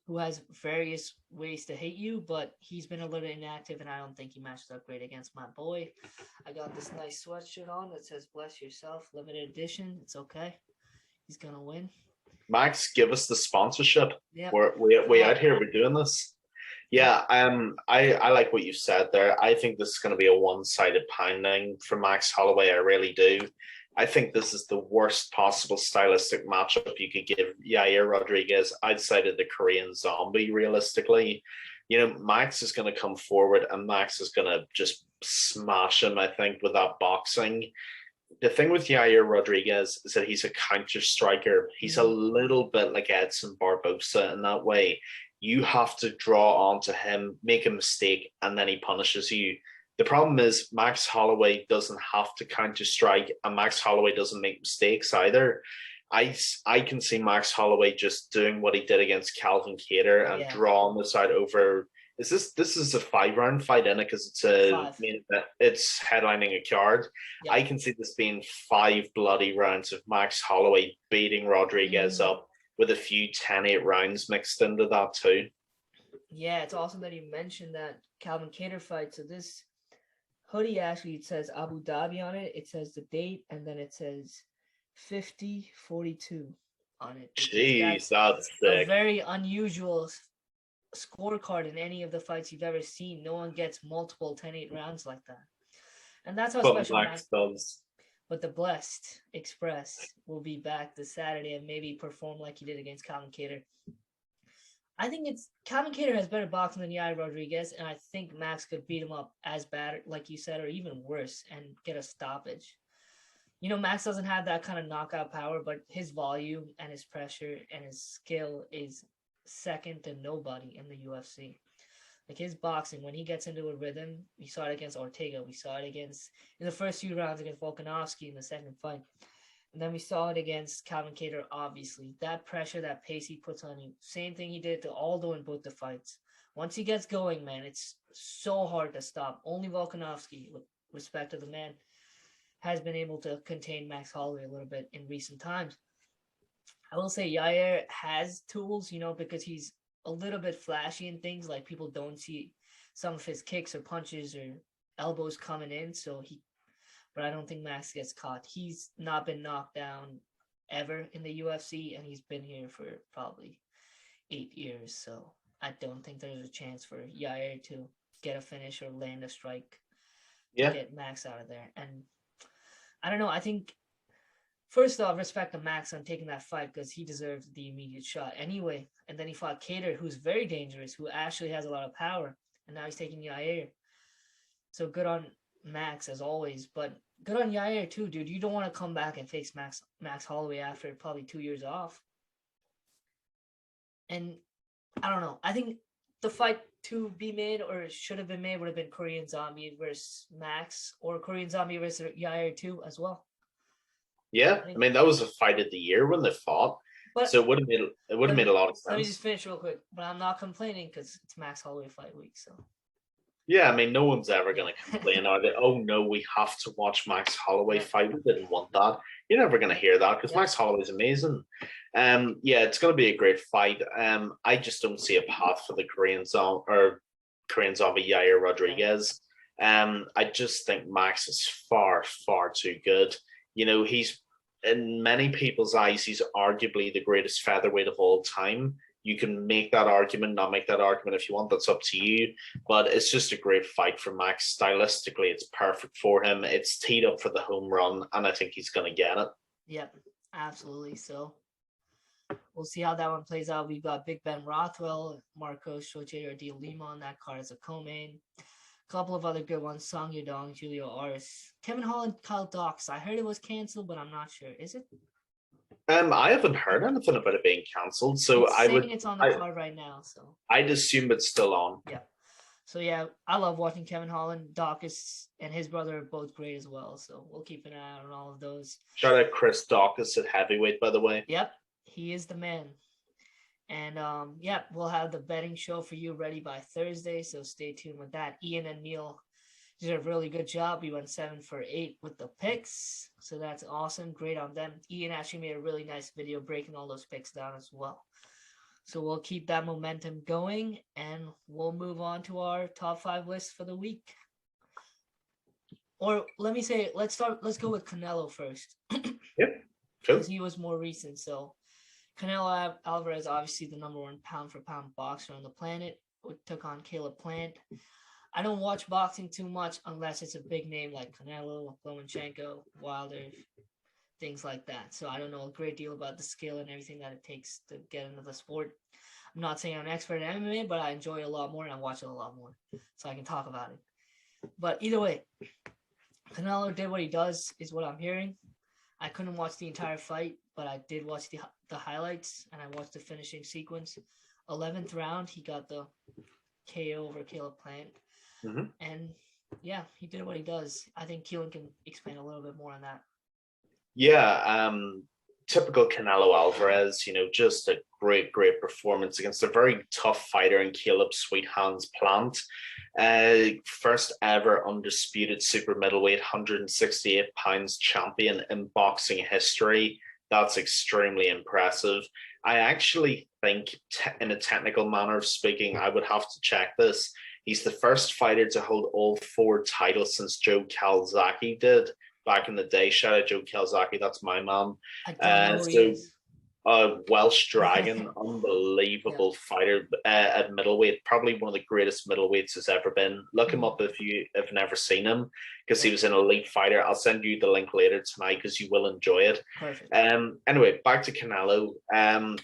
who has various ways to hate you, but he's been a little inactive, and I don't think he matched up great against my boy. I got this nice sweatshirt on that says "Bless Yourself," limited edition. It's okay. He's gonna win. Max, give us the sponsorship. Yeah, We out here. We're doing this. Yeah, I like what you said there. I think this is going to be a one-sided pounding for Max Holloway. I really do. I think this is the worst possible stylistic matchup you could give Yair Rodriguez outside of the Korean Zombie. Realistically, Max is going to come forward and Max is going to just smash him. I think with that boxing. The thing with Yair Rodriguez is that he's a counter striker. He's a little bit like Edson Barbosa in that way. You have to draw onto him, make a mistake, and then he punishes you. The problem is Max Holloway doesn't have to counter strike, and Max Holloway doesn't make mistakes either. I can see Max Holloway just doing what he did against Calvin Kattar and drawing this out over. This is a 5-round fight in it because it's headlining a card. Yeah. I can see this being 5 bloody rounds of Max Holloway beating Rodriguez up with a few 10-8 rounds mixed into that too. Yeah, it's awesome that you mentioned that Calvin Kattar fight. So this hoodie actually, it says Abu Dhabi on it. It says the date, and then it says 50-42 on it. Jeez, that's sick. A very unusual scorecard in any of the fights you've ever seen. No one gets multiple 10-8 rounds like that. And that's how special Max does. But the Blessed Express will be back this Saturday and maybe perform like he did against Calvin Kattar. I think Calvin Kattar has better boxing than Yair Rodriguez, and I think Max could beat him up as bad, like you said, or even worse, and get a stoppage. Max doesn't have that kind of knockout power, but his volume and his pressure and his skill is second to nobody in the UFC. Like his boxing, when he gets into a rhythm, we saw it against Ortega. We saw it in the first few rounds against Volkanovski in the second fight. And then we saw it against Calvin Kattar, obviously. That pressure, that pace he puts on you. Same thing he did to Aldo in both the fights. Once he gets going, man, it's so hard to stop. Only Volkanovski, with respect to the man, has been able to contain Max Holloway a little bit in recent times. I will say Yair has tools, because he's a little bit flashy in things, like people don't see some of his kicks or punches or elbows coming in. But I don't think Max gets caught. He's not been knocked down ever in the UFC, and he's been here for probably 8 years. So I don't think there's a chance for Yair to get a finish or land a strike to get Max out of there. And I don't know. I think first off, respect to Max on taking that fight because he deserved the immediate shot anyway. And then he fought Kattar, who's very dangerous, who actually has a lot of power. And now he's taking Yair. So good on Max as always, but good on Yair too, dude. You don't want to come back and face Max Holloway after probably 2 years off. And I don't know. I think the fight to be made or should have been made would have been Korean Zombie versus Max or Korean Zombie versus Yair too as well. Yeah, I mean that was a fight of the year when they fought, but so it would have made a lot of sense. Let me just finish real quick, but I'm not complaining because it's Max Holloway fight week, so. Yeah, I mean, no one's ever going to complain or that, oh no, we have to watch Max Holloway fight. We didn't want that. You're never going to hear that because Max Holloway's amazing. Yeah, it's going to be a great fight. I just don't see a path for the Korean Zombie Yair Rodriguez. I just think Max is far, far too good. You know, he's in many people's eyes, he's arguably the greatest featherweight of all time. You can make that argument, not make that argument if you want. That's up to you. But it's just a great fight for Max. Stylistically, it's perfect for him. It's teed up for the home run, and I think he's going to get it. Yep, absolutely. So we'll see how that one plays out. We've got Big Ben Rothwell, Marcos Shocheiro de Lima on that card as a co-main. A couple of other good ones, Song Yudong, Julio Aris, Kevin Holland, Kyle Dawkins. I heard it was canceled, but I'm not sure. Is it? I haven't heard anything about it being cancelled, so it's on the card right now. So I'd assume it's still on. Yeah. So yeah, I love watching Kevin Holland. Dawkins and his brother are both great as well. So we'll keep an eye out on all of those. Shout out Chris Dawkins at heavyweight, by the way. Yep, he is the man. And yeah, we'll have the betting show for you ready by Thursday. So stay tuned with that. Ian and Neil did a really good job. We went 7 for 8 with the picks. So that's awesome. Great on them. Ian actually made a really nice video breaking all those picks down as well. So we'll keep that momentum going and we'll move on to our top 5 list for the week. Or let me say, let's go with Canelo first. Yep. Because he was more recent. So Canelo Alvarez, obviously the number 1 pound for pound boxer on the planet, took on Caleb Plant. I don't watch boxing too much unless it's a big name like Canelo, Lomachenko, Wilder, things like that. So I don't know a great deal about the skill and everything that it takes to get into the sport. I'm not saying I'm an expert in MMA, but I enjoy it a lot more and I watch it a lot more, so I can talk about it. But either way, Canelo did what he does, is what I'm hearing. I couldn't watch the entire fight, but I did watch the highlights and I watched the finishing sequence. 11th round, he got the KO over Caleb Plant. Mm-hmm. And yeah, he did what he does. I think Keelin can explain a little bit more on that. Yeah, typical Canelo Alvarez, just a great performance against a very tough fighter in Caleb Sweet Hands Plant. First ever undisputed super middleweight, 168 pounds champion in boxing history. That's extremely impressive. I actually think, in a technical manner of speaking, I would have to check this. He's the first fighter to hold all 4 titles since Joe Calzaghe did back in the day. Shout out Joe Calzaghe, that's my man. Welsh Dragon, unbelievable fighter at middleweight, probably one of the greatest middleweights has ever been. Look him up if you have never seen him, because he was an elite fighter. I'll send you the link later tonight because you will enjoy it. Perfect. Anyway, back to Canelo.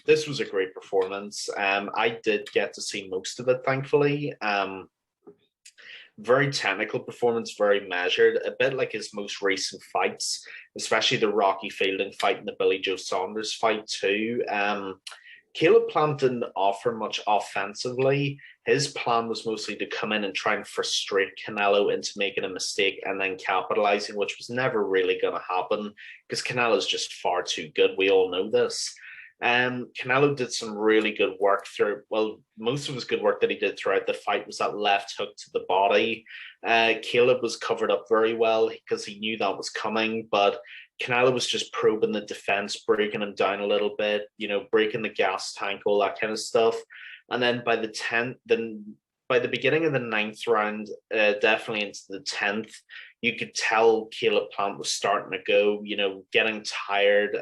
This was a great performance. I did get to see most of it, thankfully. Very technical performance, very measured, a bit like his most recent fights, especially the Rocky Fielding fight and the Billy Joe Saunders fight too. Caleb Plant didn't offer much offensively. His plan was mostly to come in and try and frustrate Canelo into making a mistake and then capitalizing, which was never really going to happen because Canelo's just far too good. We all know this. Canelo did some really good work most of his good work that he did throughout the fight was that left hook to the body. Caleb was covered up very well because he knew that was coming, but Canelo was just probing the defense, breaking him down a little bit, breaking the gas tank, all that kind of stuff. And then by the beginning of the 9th round, definitely into the 10th, you could tell Caleb Plant was starting to go, getting tired.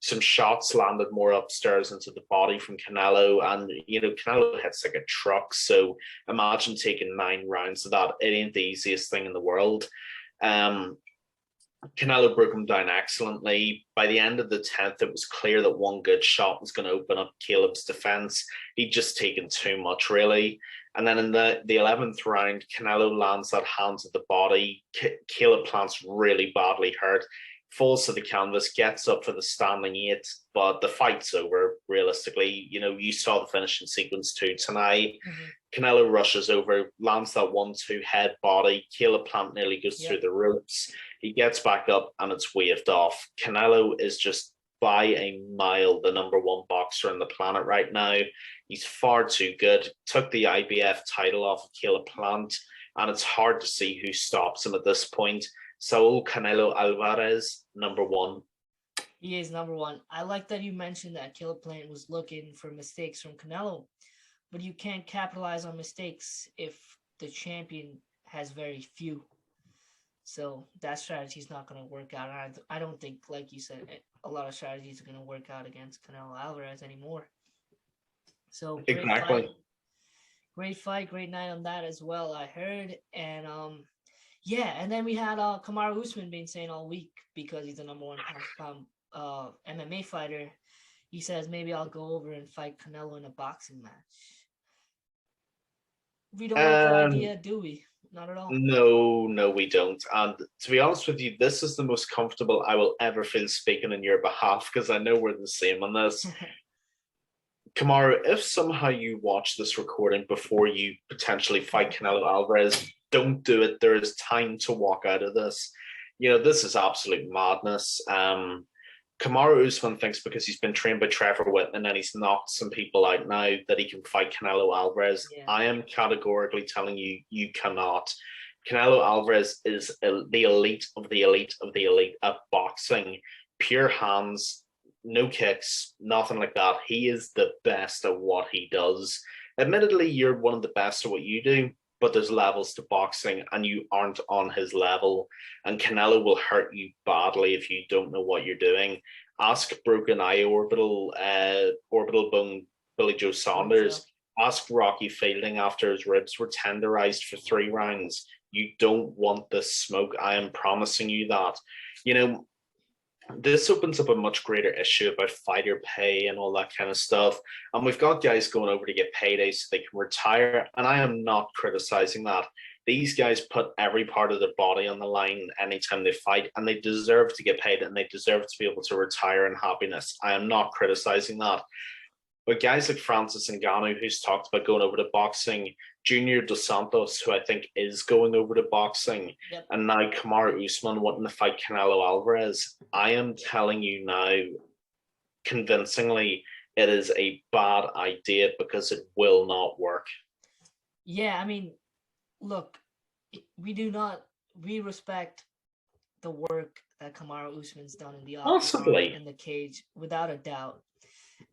Some shots landed more upstairs into the body from Canelo, and Canelo hits like a truck. So imagine taking 9 rounds of that. It ain't the easiest thing in the world. Canelo broke him down excellently. By the end of the 10th, it was clear that one good shot was going to open up Caleb's defense. He'd just taken too much, really. And then in the 11th round, Canelo lands that hand to the body. Caleb plants really badly hurt, falls to the canvas, gets up for the standing eight, but the fight's over, realistically. You saw the finishing sequence too tonight. Mm-hmm. Canelo rushes over, lands that 1-2 head body. Caleb plant nearly goes through the ropes. He gets back up and it's waved off. Canelo is just by a mile the number one boxer on the planet right now. He's far too good. Took the IBF title off of Caleb Plant, and it's hard to see who stops him at this point. Saul Canelo Alvarez, number one. He is number one. I like that you mentioned that Caleb Plant was looking for mistakes from Canelo, but you can't capitalize on mistakes if the champion has very few. So that strategy is not going to work out. I don't think, like you said, a lot of strategies are going to work out against Canelo Alvarez anymore. So exactly. Great fight, great night on that as well, I heard. And and then we had Kamaru Usman been saying all week, because he's the number one pound MMA fighter. He says, maybe I'll go over and fight Canelo in a boxing match. We don't like the idea, do we? Not at all. No, we don't. And to be honest with you, this is the most comfortable I will ever feel speaking on your behalf, because I know we're the same on this. Kamaru, if somehow you watch this recording before you potentially fight Canelo Alvarez, don't do it. There is time to walk out of this. This is absolute madness. Kamaru Usman thinks because he's been trained by Trevor Whitman and he's knocked some people out now that he can fight Canelo Alvarez. Yeah. I am categorically telling you, you cannot. Canelo Alvarez is the elite of the elite of the elite at boxing. Pure hands, no kicks, nothing like that. He is the best at what he does. Admittedly, you're one of the best at what you do, but there's levels to boxing and you aren't on his level. And Canelo will hurt you badly if you don't know what you're doing. Ask broken eye orbital bone Billy Joe Saunders. Ask Rocky Fielding after his ribs were tenderized for 3 rounds. You don't want this smoke. I am promising you that. This opens up a much greater issue about fighter pay and all that kind of stuff. And we've got guys going over to get paydays so they can retire. And I am not criticizing that. These guys put every part of their body on the line anytime they fight, and they deserve to get paid and they deserve to be able to retire in happiness. I am not criticizing that. But guys like Francis Ngannou, who's talked about going over to boxing, Junior Dos Santos, who I think is going over to boxing, and now Kamaru Usman wanting to fight Canelo Alvarez, I am telling you now, convincingly, it is a bad idea because it will not work. Yeah, I mean, look, we respect the work that Kamaru Usman's done in the octagon, in the cage, without a doubt.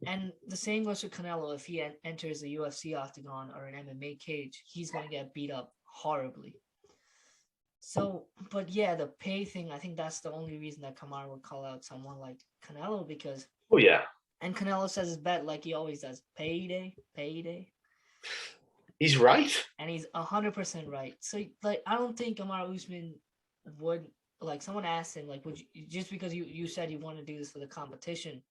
And the same goes for Canelo. If he enters a UFC octagon or an MMA cage, he's going to get beat up horribly. So, but yeah, the pay thing, I think that's the only reason that Kamaru would call out someone like Canelo, because... Oh, yeah. And Canelo says his bet like he always does. Payday. He's right. And he's 100% right. So, like, I don't think Kamaru Usman would... Like, someone asked him, like, would you... Just because you said you want to do this for the competition...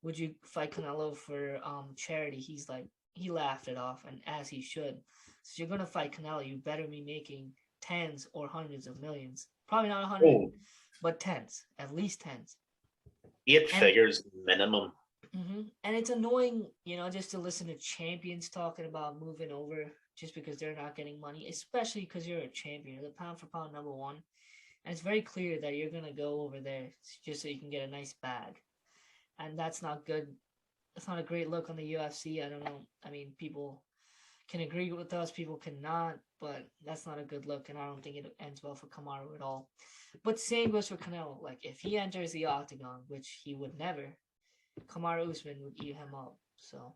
Would you fight Canelo for charity? He's like, he laughed it off, and as he should. So you're going to fight Canelo, you better be making tens or hundreds of millions. Probably not 100, but tens, at least tens. 8 figures minimum. Mm-hmm. And it's annoying, just to listen to champions talking about moving over just because they're not getting money, especially because you're a champion. You're the pound for pound number one. And it's very clear that you're going to go over there just so you can get a nice bag. And that's not good. It's not a great look on the UFC. I don't know. I mean, people can agree with us, people cannot, but that's not a good look, and I don't think it ends well for Kamaru at all. But same goes for Canelo. Like, if he enters the octagon, which he would never, Kamaru Usman would eat him up. So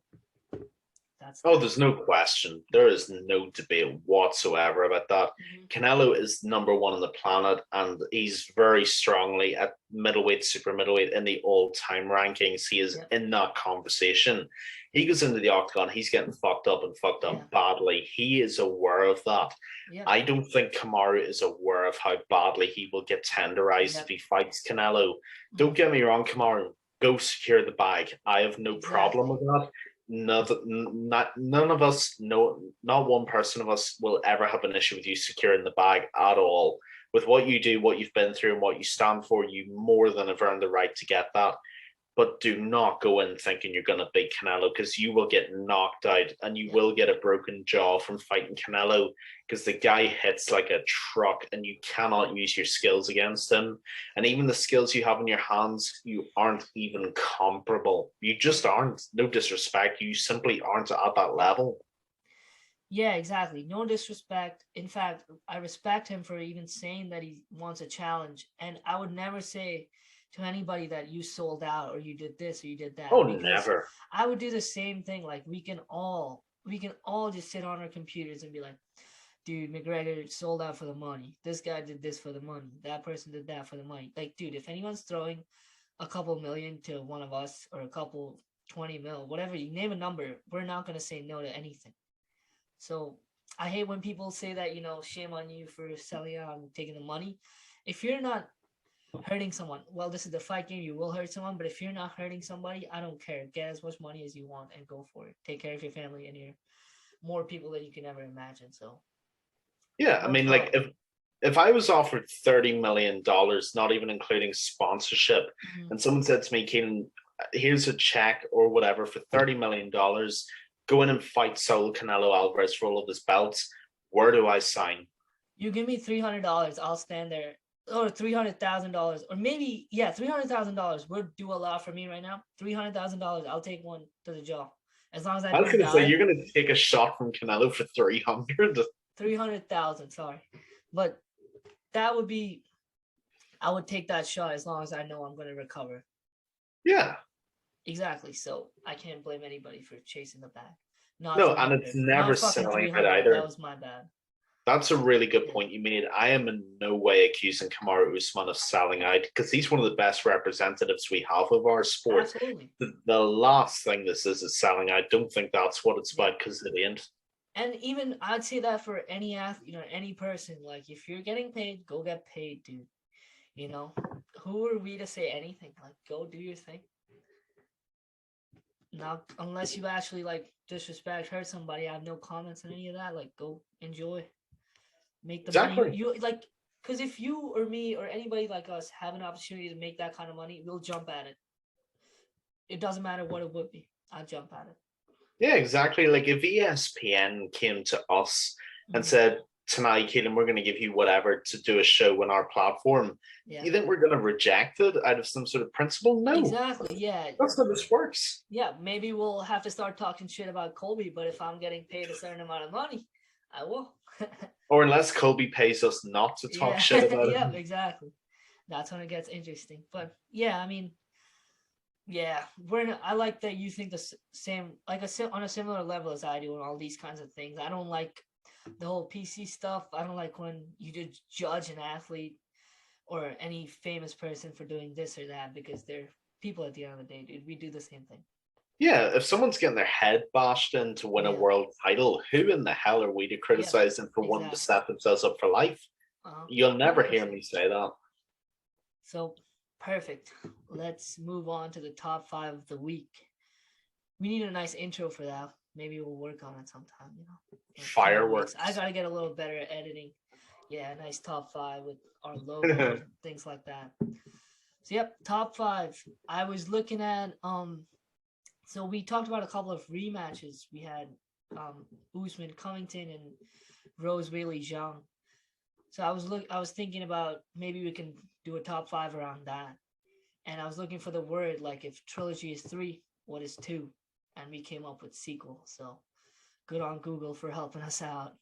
That's Oh, there's no question. There is no debate whatsoever about that. Canelo is number one on the planet, and he's very strongly at middleweight, super middleweight in the all-time rankings. He is in that conversation. He goes into the octagon, he's getting fucked up and fucked up badly. He is aware of that. I don't think Kamaru is aware of how badly he will get tenderized if he fights Canelo. Don't get me wrong, Kamaru, go secure the bag. I have no problem with that. None of us, not one person of us will ever have an issue with you securing the bag at all. With what you do, what you've been through, and what you stand for, you more than have earned the right to get that. But do not go in thinking you're going to beat Canelo, because you will get knocked out and you will get a broken jaw from fighting Canelo, because the guy hits like a truck and you cannot use your skills against him. And even the skills you have in your hands, you aren't even comparable. You just aren't. No disrespect. You simply aren't at that level. Yeah, exactly. No disrespect. In fact, I respect him for even saying that he wants a challenge. And I would never say to anybody that you sold out or you did this or you did that. Oh, never. I would do the same thing. Like we can all just sit on our computers and be like, dude, McGregor sold out for the money. This guy did this for the money. That person did that for the money. Like, dude, if anyone's throwing a couple million to one of us or a couple 20 mil, whatever, you name a number, we're not going to say no to anything. So I hate when people say that, shame on you for selling out and taking the money. If you're not hurting someone, well, this is the fight game, you will hurt someone, but if you're not hurting somebody, I don't care. Get as much money as you want and go for it. Take care of your family and your more people than you can ever imagine. So yeah, I mean, like if I was offered $30 million, not even including sponsorship, and someone said to me, Keelin, here's a check or whatever for $30 million, go in and fight Saul Canelo Alvarez for all of his belts, where do I sign? You give me $300, I'll stand there. Or $300,000, or maybe $300,000 would do a lot for me right now. $300,000, I'll take one to the jaw, as long as I was going to say you're going to take a shot from Canelo for 300. 300,000, sorry, but that would be. I would take that shot as long as I know I'm going to recover. Yeah, exactly. So I can't blame anybody for chasing the bag. And it's never selling it either. That was my bad. That's a really good point you made. I am in no way accusing Kamaru Usman of selling out, because he's one of the best representatives we have of our sport. Absolutely. The last thing this is selling out. I don't think that's what it's about, because it ain't. And even I'd say that for any athlete, any person, like if you're getting paid, go get paid, dude. Who are we to say anything? Like, go do your thing. Now, unless you actually disrespect, hurt somebody, I have no comments on any of that. Like, go enjoy. Make the money. You because if you or me or anybody like us have an opportunity to make that kind of money, we'll jump at it. It doesn't matter what it would be. I'll jump at it. Yeah, exactly. Like if ESPN came to us and said, Tanaay and Keelin, we're going to give you whatever to do a show on our platform, you think we're going to reject it out of some sort of principle? No. Exactly, yeah. That's how this works. Yeah, maybe we'll have to start talking shit about Colby, but if I'm getting paid a certain amount of money, I will. Or unless Colby pays us not to talk shit about it. Yeah, exactly. That's when it gets interesting. But yeah, I mean, yeah, I like that you think the same, on a similar level as I do on all these kinds of things. I don't like the whole PC stuff. I don't like when you just judge an athlete or any famous person for doing this or that, because they're people at the end of the day, dude. We do the same thing. Yeah, if someone's getting their head bashed in to win a world title, who in the hell are we to criticize them for wanting to set themselves up for life? You'll never hear me say that. So, perfect. Let's move on to the top 5 of the week. We need a nice intro for that. Maybe we'll work on it sometime, Fireworks. I gotta get a little better at editing. Yeah, a nice top 5 with our logo, things like that. So, yep, top 5. I was looking at so we talked about a couple of rematches. We had Usman, Covington, and Rose Whaley Zhang. So I was thinking about maybe we can do a top 5 around that. And I was looking for the word, like if trilogy is 3, what is 2? And we came up with sequel. So good on Google for helping us out.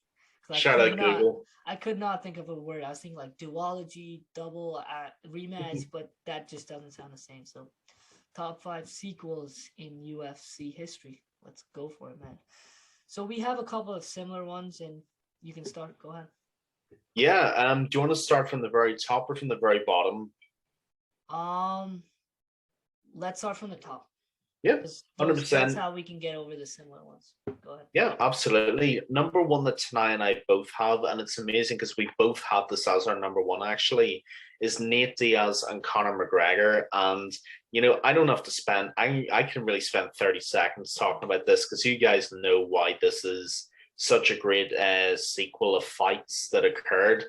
Shout out Google. I could not think of a word. I was thinking like duology, double rematch, but that just doesn't sound the same. So top 5 sequels in UFC history. Let's go for it, man. So we have a couple of similar ones, and you can start. Go ahead. Yeah. Do you want to start from the very top or from the very bottom? Let's start from the top. Yeah, That's 100%. how we can get over the similar ones. Go ahead. Yeah, absolutely. Number one that Tanaay and I both have, and it's amazing because we both have this as our number one actually, is Nate Diaz and Conor McGregor. And, I don't have to I can really spend 30 seconds talking about this because you guys know why this is such a great sequel of fights that occurred.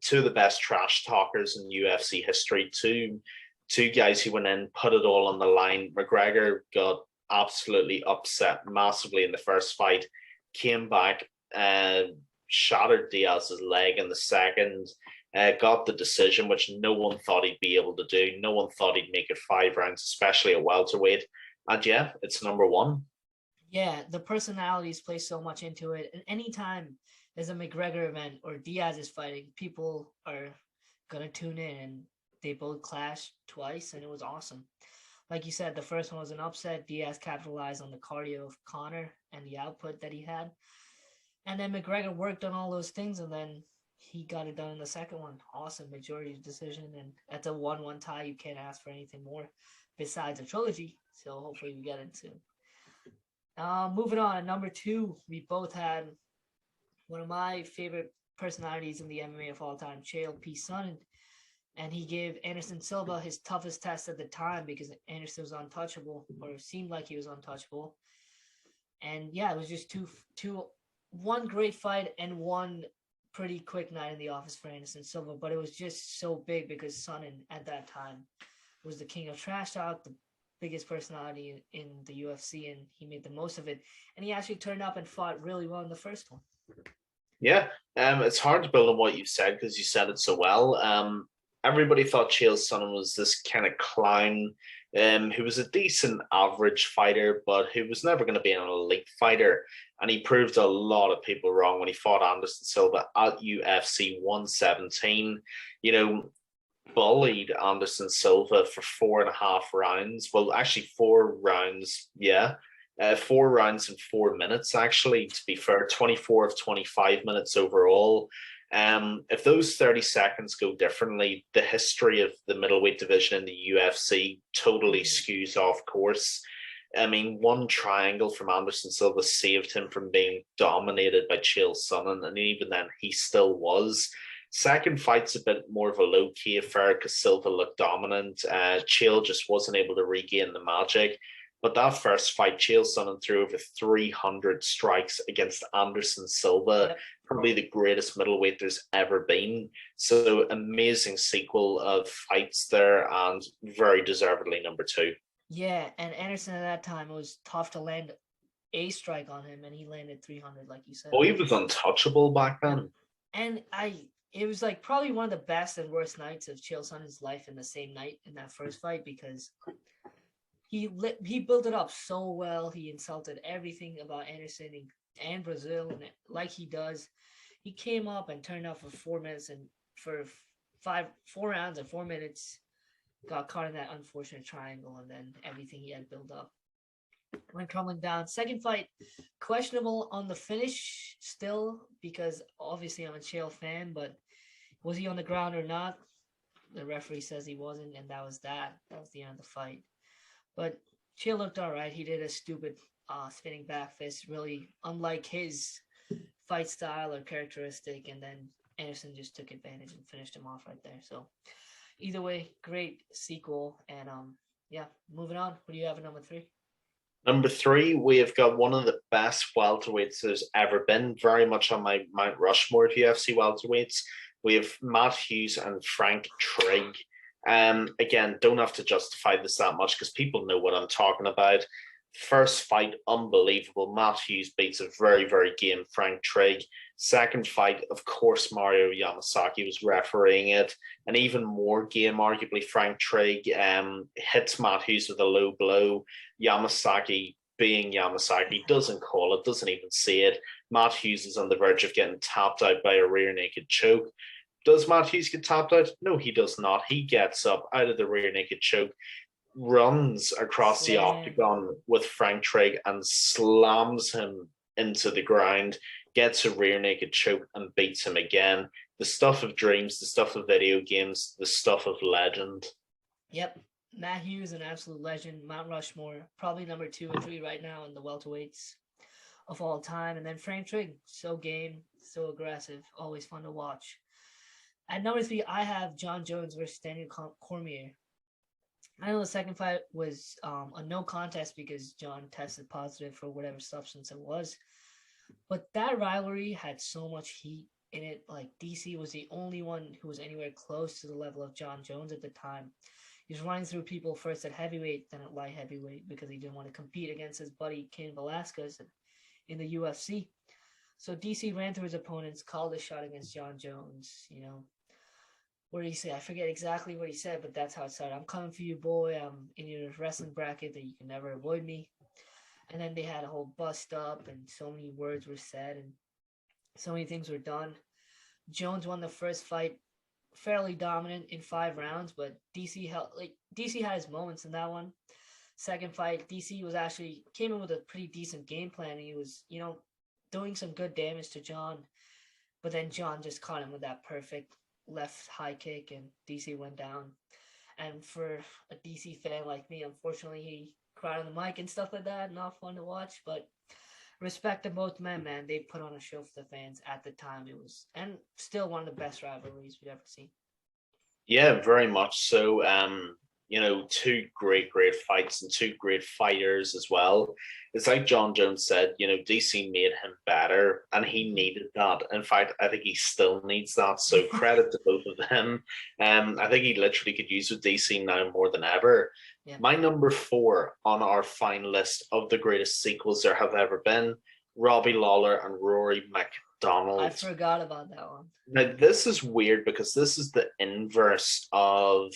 Two of the best trash talkers in UFC history, two guys who went in, put it all on the line. McGregor got absolutely upset massively in the first fight, came back and shattered Diaz's leg in the second, got the decision, which no one thought he'd be able to do. No one thought he'd make it 5 rounds, especially at welterweight. And yeah, it's number one. Yeah, the personalities play so much into it. And anytime there's a McGregor event or Diaz is fighting, people are going to tune in, and they both clashed twice, and it was awesome. Like you said, the first one was an upset. Diaz capitalized on the cardio of Conor and the output that he had. And then McGregor worked on all those things, and then he got it done in the second one. Awesome majority decision. And at the 1-1 tie, you can't ask for anything more besides a trilogy. So hopefully we get it soon. Moving on, number 2, we both had one of my favorite personalities in the MMA of all time, Chael P. Sonnen. And he gave Anderson Silva his toughest test at the time because Anderson was untouchable, or seemed like he was untouchable. And yeah, it was just one great fight and one pretty quick night in the office for Anderson Silva. But it was just so big because Sonnen at that time was the king of trash talk, the biggest personality in the UFC, and he made the most of it. And he actually turned up and fought really well in the first one. Yeah, it's hard to build on what you've said because you said it so well. Everybody thought Chael Sonnen was this kind of clown who was a decent average fighter, but who was never going to be an elite fighter. And he proved a lot of people wrong when he fought Anderson Silva at UFC 117. Bullied Anderson Silva for 4.5 rounds. Well, actually 4 rounds, yeah. 4 rounds in 4 minutes, actually, to be fair, 24 of 25 minutes overall. If those 30 seconds go differently, the history of the middleweight division in the UFC totally skews off course. I mean, one triangle from Anderson Silva saved him from being dominated by Chael Sonnen, and even then, he still was. Second fight's a bit more of a low-key affair because Silva looked dominant. Chael just wasn't able to regain the magic. But that first fight, Chael Sonnen threw over 300 strikes against Anderson Silva, probably the greatest middleweight there's ever been. So amazing sequel of fights there, and very deservedly number 2. Yeah, and Anderson at that time, it was tough to land a strike on him, and he landed 300, like you said. Oh, he was untouchable back then. And it was like probably one of the best and worst nights of Chael Sonnen's life in the same night in that first fight, because he built it up so well. He insulted everything about Anderson and Brazil, and like he does, he came up and turned out for 4 minutes, and for 4 rounds and 4 minutes, got caught in that unfortunate triangle, and then everything he had built up went crumbling down. Second fight, questionable on the finish still, because obviously I'm a Chael fan, but was he on the ground or not? The referee says he wasn't, and that was that. That was the end of the fight. But Chael looked all right. He did a stupid spinning back fist, really unlike his fight style or characteristic, and then Anderson just took advantage and finished him off right there. So either way, great sequel. And yeah, moving on. What do you have at number 3? Number 3, we have got one of the best welterweights there's ever been, very much on my Mount Rushmore of UFC welterweights. We have Matt Hughes and Frank Trigg. Again, don't have to justify this that much because people know what I'm talking about. First fight, unbelievable. Matt Hughes beats a very, very game Frank Trigg. Second fight, of course, Mario Yamasaki was refereeing it. An even more game, arguably, Frank Trigg hits Matt Hughes with a low blow. Yamasaki, being Yamasaki, doesn't call it, doesn't even see it. Matt Hughes is on the verge of getting tapped out by a rear naked choke. Does Matt Hughes get tapped out? No, he does not. He gets up out of the rear naked choke, runs across the Slam. octagon with Frank Trigg and slams him into the ground, gets a rear naked choke and beats him again. The stuff of dreams, the stuff of video games, the stuff of legend. Yep. Matt Hughes, an absolute legend. Mount Rushmore, probably number 2 or 3 right now in the welterweights of all time. And then Frank Trigg, so game, so aggressive, always fun to watch. At number 3, I have John Jones versus Daniel Cormier. I know the second fight was a no contest because John tested positive for whatever substance it was. But that rivalry had so much heat in it. Like, DC was the only one who was anywhere close to the level of John Jones at the time. He was running through people first at heavyweight, then at light heavyweight because he didn't want to compete against his buddy Cain Velasquez in the UFC. So DC ran through his opponents, called a shot against John Jones, what did he say? I forget exactly what he said, but that's how it started. I'm coming for you, boy. I'm in your wrestling bracket that you can never avoid me. And then they had a whole bust up, and so many words were said, and so many things were done. Jones won the first fight fairly dominant in 5 rounds, but DC had his moments in that one. Second fight, DC came in with a pretty decent game plan. He was, doing some good damage to John, but then John just caught him with that perfect left high kick and DC went down. And for a DC fan like me, unfortunately, he cried on the mic and stuff like that. Not fun to watch, but respect to both men, man. They put on a show for the fans at the time. It was, and still one of the best rivalries we've ever seen. Yeah, very much so. 2 great fights and 2 great fighters as well. It's like John Jones said, DC made him better and he needed that. In fact, I think he still needs that. So credit to both of them. I think he literally could use with DC now more than ever. Yeah. My number 4 on our fine list of the greatest sequels there have ever been, Robbie Lawler and Rory McDonald. I forgot about that one. Now, this is weird because this is the inverse of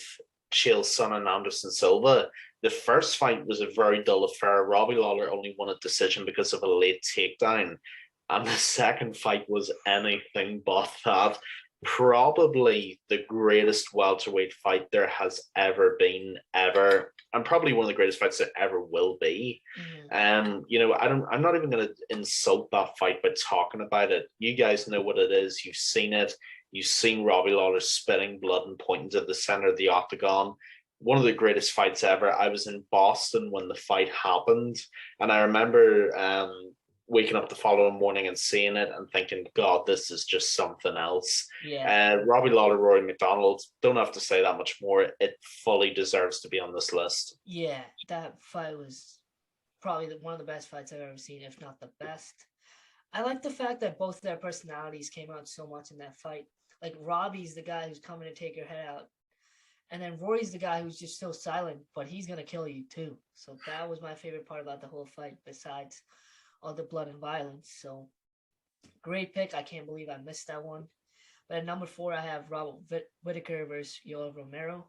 Chael Sonnen and Anderson Silva. The first fight was a very dull affair. Robbie Lawler only won a decision because of a late takedown. And the second fight was anything but that. Probably the greatest welterweight fight there has ever been, ever. And probably one of the greatest fights that ever will be. I'm not even going to insult that fight by talking about it. You guys know what it is. You've seen it. You've seen Robbie Lawler spitting blood and pointing to the center of the octagon. One of the greatest fights ever. I was in Boston when the fight happened, and I remember waking up the following morning and seeing it and thinking, God, this is just something else. Yeah. Robbie Lawler, Rory McDonald, don't have to say that much more. It fully deserves to be on this list. Yeah, that fight was probably one of the best fights I've ever seen, if not the best. I like the fact that both of their personalities came out so much in that fight. Like, Robbie's the guy who's coming to take your head out. And then Rory's the guy who's just so silent, but he's going to kill you too. So that was my favorite part about the whole fight, besides all the blood and violence. So great pick. I can't believe I missed that one. But at number 4, I have Robert Whittaker versus Yoel Romero.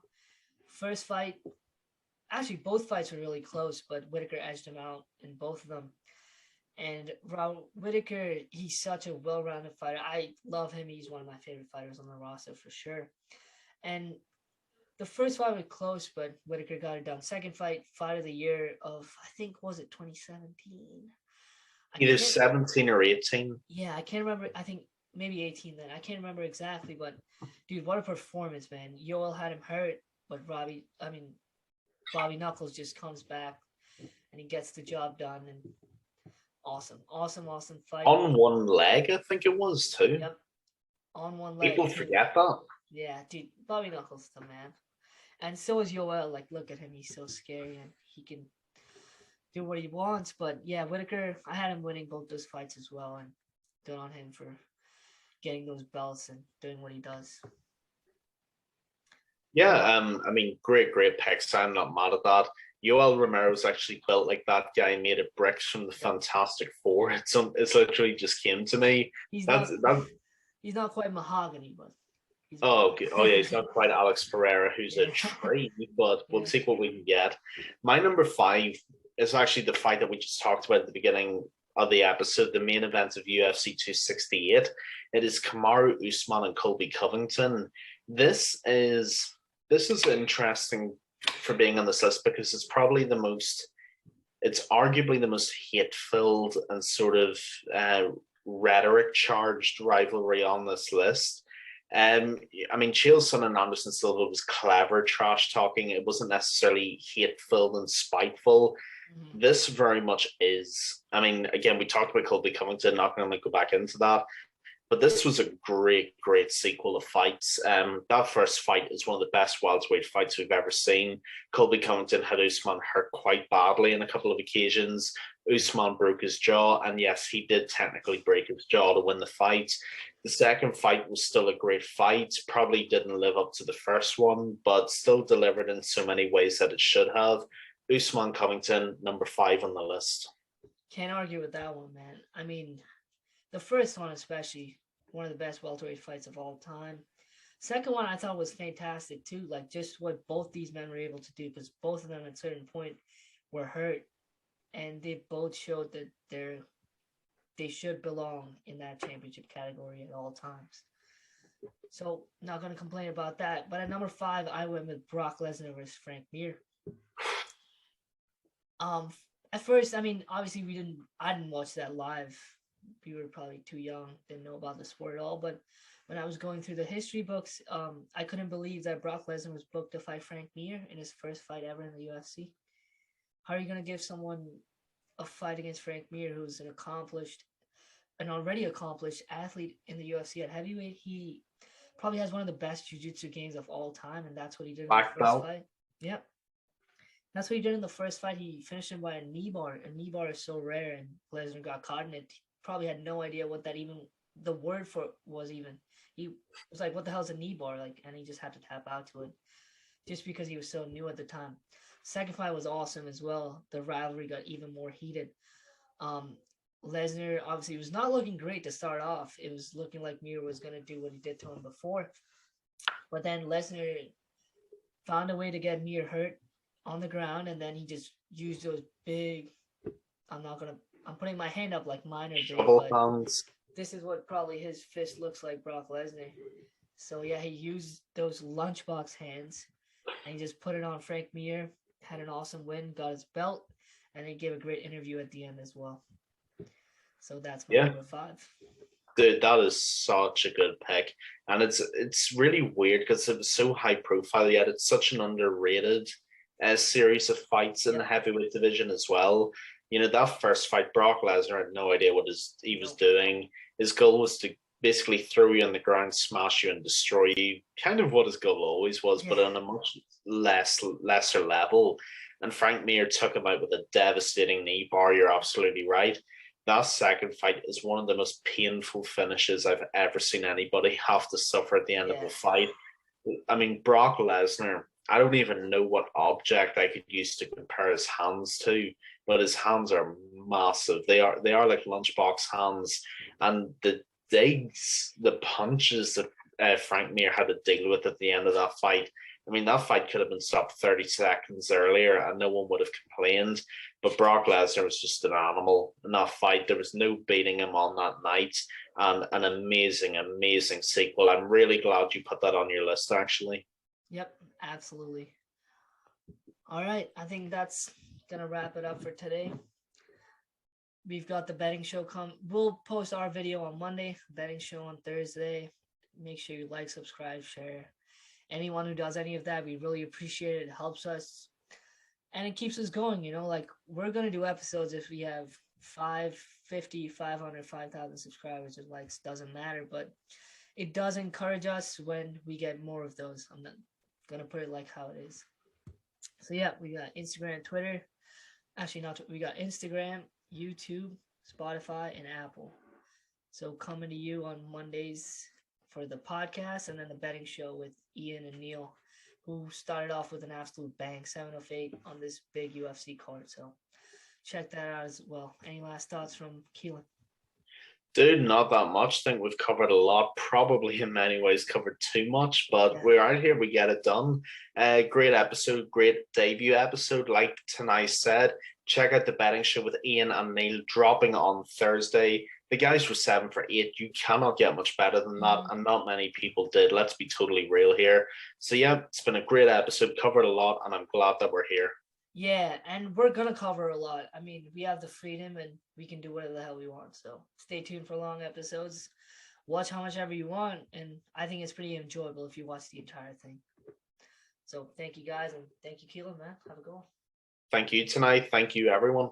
First fight, actually both fights were really close, but Whittaker edged him out in both of them. And Robert Whittaker, he's such a well-rounded fighter. I love him. He's one of my favorite fighters on the roster for sure. And the first fight was close, but Whittaker got it done. Second fight of the year of, I think, was it 2017? Either 17 or 18. Yeah, I can't remember. I think maybe 18 then. I can't remember exactly, but dude, what a performance, man. Yoel had him hurt, but Bobby Knuckles just comes back and he gets the job done. And awesome fight. On one leg, I think it was too. Yep. On one leg. People forget that. Yeah, dude, Bobby Knuckles the man. And so is Yoel. Like, look at him. He's so scary and he can do what he wants. But yeah, Whittaker, I had him winning both those fights as well. And good on him for getting those belts and doing what he does. Yeah, great picks. I'm not mad at that. Yoel Romero's actually built like that guy made of bricks from the Fantastic Four. It's literally just came to me. He's not quite mahogany, but he's not quite Alex Pereira, who's a tree, but we'll take what we can get. My number 5 is actually the fight that we just talked about at the beginning of the episode, the main event of UFC 268. It is Kamaru Usman and Colby Covington. This is an interesting for being on this list because it's probably it's arguably the most hate-filled and sort of rhetoric-charged rivalry on this list. I mean, Chaelson and Anderson Silva was clever trash talking. It wasn't necessarily hate-filled and spiteful. Mm-hmm. This very much is. I mean, again, we talked about Colby Covington. Not going to go back into that. But this was a great, great sequel of fights. That first fight is one of the best welterweight fights we've ever seen. Colby Covington had Usman hurt quite badly on a couple of occasions. Usman broke his jaw, and yes, he did technically break his jaw to win the fight. The second fight was still a great fight. Probably didn't live up to the first one, but still delivered in so many ways that it should have. Usman Covington, number 5 on the list. Can't argue with that one, man. I mean, the first one especially, one of the best welterweight fights of all time. Second one I thought was fantastic too, like just what both these men were able to do, because both of them at a certain point were hurt, and they both showed that they should belong in that championship category at all times. So not going to complain about that. But at number 5, I went with Brock Lesnar versus Frank Mir. At first, I mean, obviously I didn't watch that live. We were probably too young, didn't know about the sport at all. But when I was going through the history books, I couldn't believe that Brock Lesnar was booked to fight Frank Mir in his first fight ever in the UFC. How are you going to give someone a fight against Frank Mir, who's an already accomplished athlete in the UFC at heavyweight? He probably has one of the best jiu-jitsu games of all time, and that's what he did in the first fight. Yep. That's what he did in the first fight. He finished him by a knee bar. A knee bar is so rare, and Lesnar got caught in it. He probably had no idea what that even, the word for it was even. He was like, what the hell is a knee bar? And he just had to tap out to it just because he was so new at the time. Second fight was awesome as well. The rivalry got even more heated. Lesnar obviously was not looking great to start off. It was looking like Mir was going to do what he did to him before. But then Lesnar found a way to get Mir hurt on the ground, and then he just used those big, I'm putting my hand up like mine are big, but this is what probably his fist looks like, Brock Lesnar. So yeah, he used those lunchbox hands, and he just put it on Frank Mir, had an awesome win, got his belt, and he gave a great interview at the end as well. So that's my number 5. Dude, that is such a good pick. And it's really weird because it was so high profile, yet it's such an underrated series of fights in the heavyweight division as well. You know, that first fight, Brock Lesnar had no idea what he was doing. His goal was to basically throw you on the ground, smash you, and destroy you. Kind of what his goal always was, but on a much lesser level. And Frank Mir took him out with a devastating knee bar. You're absolutely right. That second fight is one of the most painful finishes I've ever seen anybody have to suffer at the end of a fight. I mean, Brock Lesnar, I don't even know what object I could use to compare his hands to, but his hands are massive. They are like lunchbox hands, and the digs, the punches that Frank Mir had to deal with at the end of that fight. I mean, that fight could have been stopped 30 seconds earlier and no one would have complained. But Brock Lesnar was just an animal in that fight. There was no beating him on that night. And an amazing, amazing sequel. I'm really glad you put that on your list, actually. Yep, absolutely. All right, I think that's going to wrap it up for today. We've got the betting show We'll post our video on Monday, betting show on Thursday. Make sure you like, subscribe, share. Anyone who does any of that, we really appreciate it. It helps us, and it keeps us going. You know, like, we're going to do episodes if we have 550, 500, 5,000 subscribers or likes. Doesn't matter, but it does encourage us when we get more of those. I'm not going to put it like how it is. So yeah, we got Instagram, Twitter. Actually, we got Instagram, YouTube, Spotify, and Apple. So coming to you on Mondays for the podcast, and then the betting show with Ian and Neil, who started off with an absolute bang, 7:08 on this big UFC card. So check that out as well. Any last thoughts from Keelin? Dude, not that much. I think we've covered a lot, probably in many ways covered too much, but we're out here, we get it done. Great episode, great debut episode. Like Tanaay said, check out the betting show with Ian and Neil dropping on Thursday. The guys were 7 for 8. You cannot get much better than that, and not many people did. Let's be totally real here. So yeah, it's been a great episode, covered a lot, and I'm glad that we're here. Yeah, and we're gonna cover a lot. I mean, we have the freedom and we can do whatever the hell we want. So stay tuned for long episodes. Watch how much ever you want, and I think it's pretty enjoyable if you watch the entire thing. So thank you guys, and thank you, Keelin, man. Have a good one. Thank you tonight. Thank you, everyone.